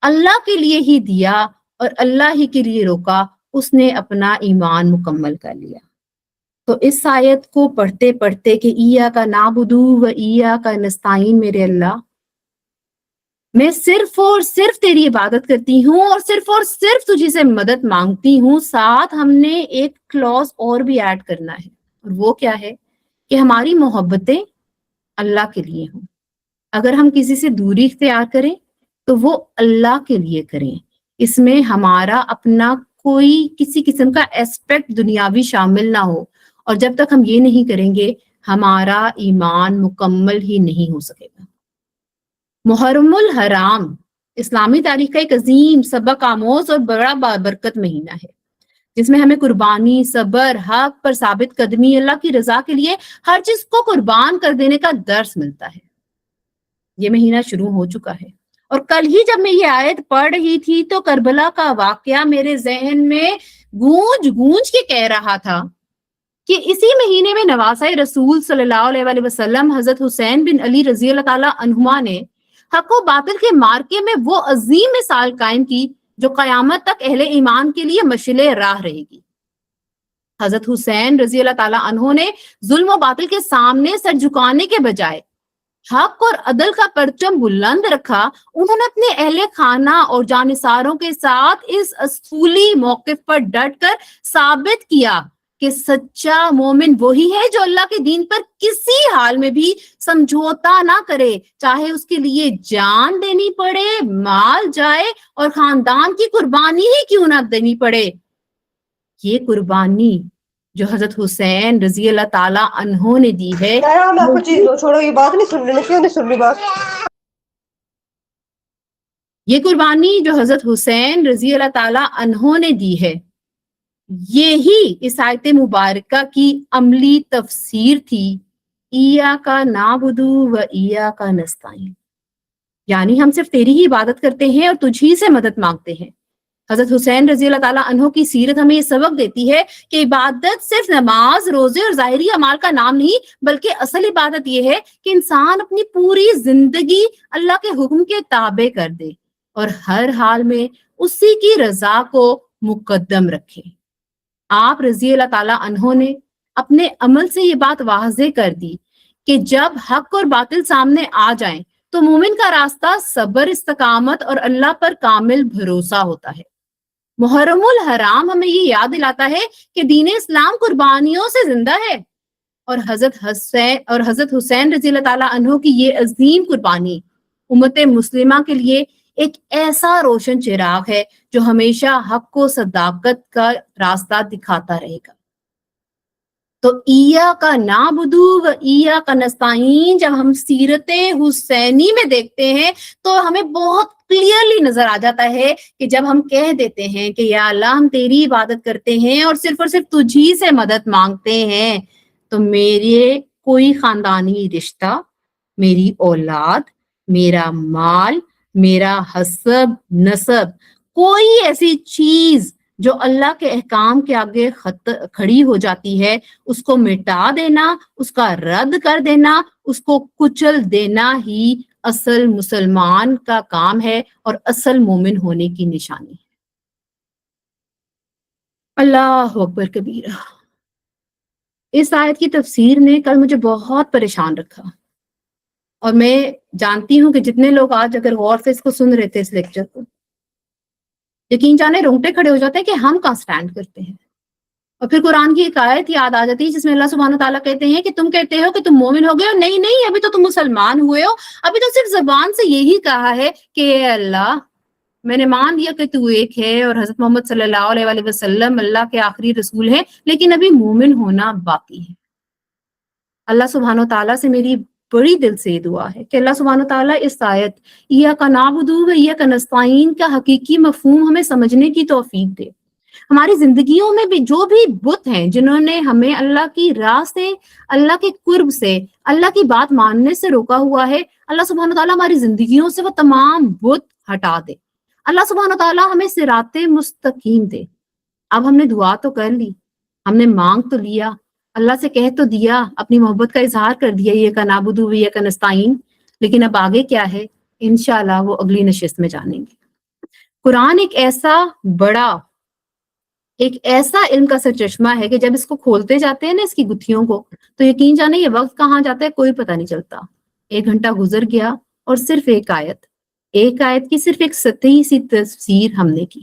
B: اللہ کے لیے ہی دیا اور اللہ ہی کے لیے روکا، اس نے اپنا ایمان مکمل کر لیا۔ تو اس آیت کو پڑھتے پڑھتے کہ ایاک نعبد و ایاک نستعین، میرے اللہ میں صرف اور صرف تیری عبادت کرتی ہوں اور صرف تجھی سے مدد مانگتی ہوں، ساتھ ہم نے ایک کلوز اور بھی ایڈ کرنا ہے، اور وہ کیا ہے کہ ہماری محبتیں اللہ کے لیے ہوں۔ اگر ہم کسی سے دوری اختیار کریں تو وہ اللہ کے لیے کریں، اس میں ہمارا اپنا کوئی کسی قسم کا ایسپیکٹ دنیاوی شامل نہ ہو، اور جب تک ہم یہ نہیں کریں گے ہمارا ایمان مکمل ہی نہیں ہو سکے گا۔ محرم الحرام اسلامی تاریخ کا ایک عظیم سبق آموز اور بڑا بابرکت مہینہ ہے، جس میں ہمیں قربانی، صبر، حق پر ثابت قدمی، اللہ کی رضا کے لیے ہر چیز کو قربان کر دینے کا درس ملتا ہے۔ یہ مہینہ شروع ہو چکا ہے، اور کل ہی جب میں یہ آیت پڑھ رہی تھی تو کربلا کا واقعہ میرے ذہن میں گونج گونج کے کہہ رہا تھا کہ اسی مہینے میں نواسۂ رسول صلی اللہ علیہ وآلہ وسلم حضرت حسین بن علی رضی اللہ تعالیٰ عنہما نے حق و باطل کے مارکے میں وہ عظیم مثال قائم کی جو قیامت تک اہل ایمان کے لیے مشعل راہ رہے گی۔ حضرت حسین رضی اللہ تعالیٰ عنہ نے ظلم و باطل کے سامنے سر جھکانے کے بجائے حق اور عدل کا پرچم بلند رکھا. انہوں نے اپنے اہل خانہ اور جانثاروں کے ساتھ اس اصولی موقف پر ڈٹ کر ثابت کیا کہ سچا مومن وہی ہے جو اللہ کے دین پر کسی حال میں بھی سمجھوتا نہ کرے، چاہے اس کے لیے جان دینی پڑے، مال جائے اور خاندان کی قربانی ہی کیوں نہ دینی پڑے. یہ قربانی جو حضرت حسین رضی اللہ تعالیٰ عنہ نے دی ہے، یہ قربانی جو حضرت حسین رضی اللہ تعالیٰ عنہ نے دی ہے، یہی اس آیت مبارکہ کی عملی تفسیر تھی، ایاک نعبد و ایاک نستعین، یعنی ہم صرف تیری ہی عبادت کرتے ہیں اور تجھ ہی سے مدد مانگتے ہیں. حضرت حسین رضی اللہ تعالیٰ عنہ کی سیرت ہمیں یہ سبق دیتی ہے کہ عبادت صرف نماز، روزے اور ظاہری اعمال کا نام نہیں، بلکہ اصل عبادت یہ ہے کہ انسان اپنی پوری زندگی اللہ کے حکم کے تابع کر دے اور ہر حال میں اسی کی رضا کو مقدم رکھے. آپ رضی اللہ تعالیٰ عنہ نے اپنے عمل سے یہ بات واضح کر دی کہ جب حق اور باطل سامنے آ جائیں تو مومن کا راستہ صبر، استقامت اور اللہ پر کامل بھروسہ ہوتا ہے. محرم الحرام ہمیں یہ یاد دلاتا ہے کہ دین اسلام قربانیوں سے زندہ ہے، اور حضرت حسین رضی اللہ تعالیٰ عنہ کی یہ عظیم قربانی امت مسلمہ کے لیے ایک ایسا روشن چراغ ہے جو ہمیشہ حق کو صداقت کا راستہ دکھاتا رہے گا. تو ایاک نعبد و ایاک نستعین جب ہم سیرت حسینی میں دیکھتے ہیں تو ہمیں بہت کلیئرلی نظر آ جاتا ہے کہ جب ہم کہہ دیتے ہیں کہ یا اللہ ہم تیری عبادت کرتے ہیں اور صرف تجھی سے مدد مانگتے ہیں، تو میرے کوئی خاندانی رشتہ، میری اولاد، میرا مال، میرا حسب نسب، کوئی ایسی چیز جو اللہ کے احکام کے آگے کھڑی ہو جاتی ہے، اس کو مٹا دینا، اس کا رد کر دینا، اس کو کچل دینا ہی اصل مسلمان کا کام ہے اور اصل مومن ہونے کی نشانی ہے. اللہ اکبر کبیرہ. اس آیت کی تفسیر نے کل مجھے بہت پریشان رکھا، اور میں جانتی ہوں کہ جتنے لوگ آج اگر غور سے اس کو سن رہے تھے، اس لیکچر کو، یقین جانے رونگٹے کھڑے ہو جاتے ہیں کہ ہم کہاں سٹینڈ کرتے ہیں. اور پھر قرآن کی ایک آیت یاد آ جاتی ہے جس میں اللہ سبحانہ تعالیٰ کہتے ہیں کہ تم کہتے ہو کہ تم مومن ہو گئے ہو، نہیں، ابھی تو تم مسلمان ہوئے ہو، ابھی تو صرف زبان سے یہی کہا ہے کہ اے اللہ میں نے مان لیا کہ تو ایک ہے اور حضرت محمد صلی اللہ علیہ وآلہ وسلم اللہ کے آخری رسول ہیں، لیکن ابھی مومن ہونا باقی ہے. اللہ سبحانہ تعالیٰ سے میری بڑی دل سے دعا ہے کہ اللہ سبحانہ تعالیٰ اس آیت ایاک نعبد و ایاک نستعین کا حقیقی مفہوم ہمیں سمجھنے کی توفیق دے. ہماری زندگیوں میں بھی جو بھی بت ہیں جنہوں نے ہمیں اللہ کی راہ سے، اللہ کے قرب سے، اللہ کی بات ماننے سے روکا ہوا ہے، اللہ سبحانہ تعالیٰ ہماری زندگیوں سے وہ تمام بت ہٹا دے. اللہ سبحانہ تعالیٰ ہمیں صراط مستقیم دے. اب ہم نے دعا تو کر لی، ہم نے مانگ تو لیا، اللہ سے کہہ تو دیا، اپنی محبت کا اظہار کر دیا ایاک نعبد و ایاک نستعین، لیکن اب آگے کیا ہے انشاءاللہ وہ اگلی نشست میں جانیں گے. قرآن ایک ایسا بڑا، ایک ایسا علم کا سرچشمہ ہے کہ جب اس کو کھولتے جاتے ہیں نا، اس کی گتھیوں کو، تو یقین جانے یہ وقت کہاں جاتا ہے کوئی پتہ نہیں چلتا. 1 گھنٹہ گزر گیا اور صرف ایک آیت کی صرف ایک سطحی سی تفسیر ہم نے کی.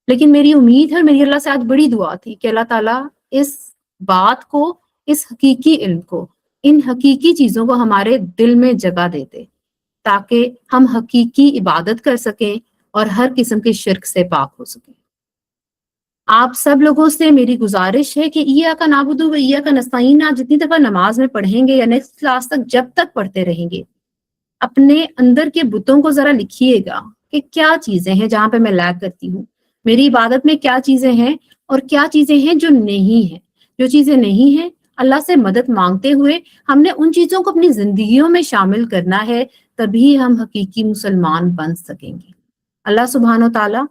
B: لیکن میری امید ہے اور میری اللہ سے آج بڑی دعا تھی کہ اللہ تعالیٰ اس بات کو، اس حقیقی علم کو، ان حقیقی چیزوں کو ہمارے دل میں جگہ دیتے تاکہ ہم حقیقی عبادت کر سکیں اور ہر قسم کے شرک سے پاک ہو سکیں. آپ سب لوگوں سے میری گزارش ہے کہ ایاک نعبد و ایاک نستعین آپ جتنی دفعہ نماز میں پڑھیں گے یا نیکسٹ کلاس تک جب تک پڑھتے رہیں گے، اپنے اندر کے بتوں کو ذرا لکھیے گا کہ کیا چیزیں ہیں جہاں پہ میں لیگ کرتی ہوں، میری عبادت میں کیا چیزیں ہیں اور کیا چیزیں ہیں جو نہیں ہیں. جو چیزیں نہیں ہیں اللہ سے مدد مانگتے ہوئے ہم نے ان چیزوں کو اپنی زندگیوں میں شامل کرنا ہے، تبھی ہم حقیقی مسلمان بن سکیں گے. اللہ سبحانہ تعالیٰ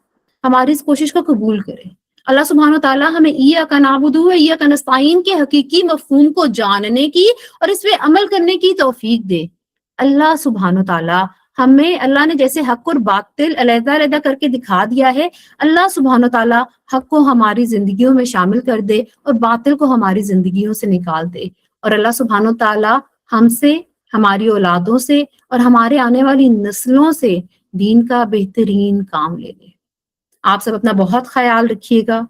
B: ہماری اس کوشش کو قبول کرے. اللہ سبحانہ تعالیٰ ہمیں ایاک نعبد و ایاک نستعین کے حقیقی مفہوم کو جاننے کی اور اس پہ عمل کرنے کی توفیق دے. اللہ سبحانہ تعالیٰ ہمیں اللہ نے جیسے حق اور باطل علیحدہ علیحدہ کر کے دکھا دیا ہے، اللہ سبحانہ و تعالیٰ حق کو ہماری زندگیوں میں شامل کر دے اور باطل کو ہماری زندگیوں سے نکال دے، اور اللہ سبحانہ و تعالیٰ ہم سے، ہماری اولادوں سے اور ہمارے آنے والی نسلوں سے دین کا بہترین کام لے لے۔ آپ سب اپنا بہت خیال رکھیے گا،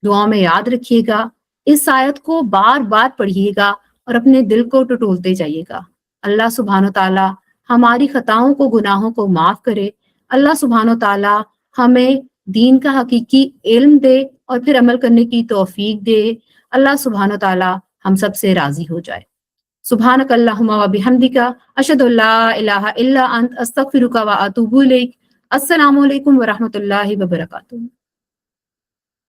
B: دعاؤں میں یاد رکھیے گا، اس آیت کو بار بار پڑھیے گا اور اپنے دل کو ٹٹولتے جائیے گا۔ اللہ سبحانہ و تعالیٰ ہماری خطاؤں کو، گناہوں کو معاف کرے۔ اللہ سبحانہ و تعالیٰ ہمیں دین کا حقیقی علم دے اور پھر عمل کرنے کی توفیق دے۔ اللہ سبحانہ و تعالیٰ ہم سب سے راضی ہو جائے۔ سبحانک اللہم و بحمدک، اشہد ان لا الہ الا انت، استغفرک و اتوب الیک۔ السلام علیکم ورحمۃ اللہ وبرکاتہ۔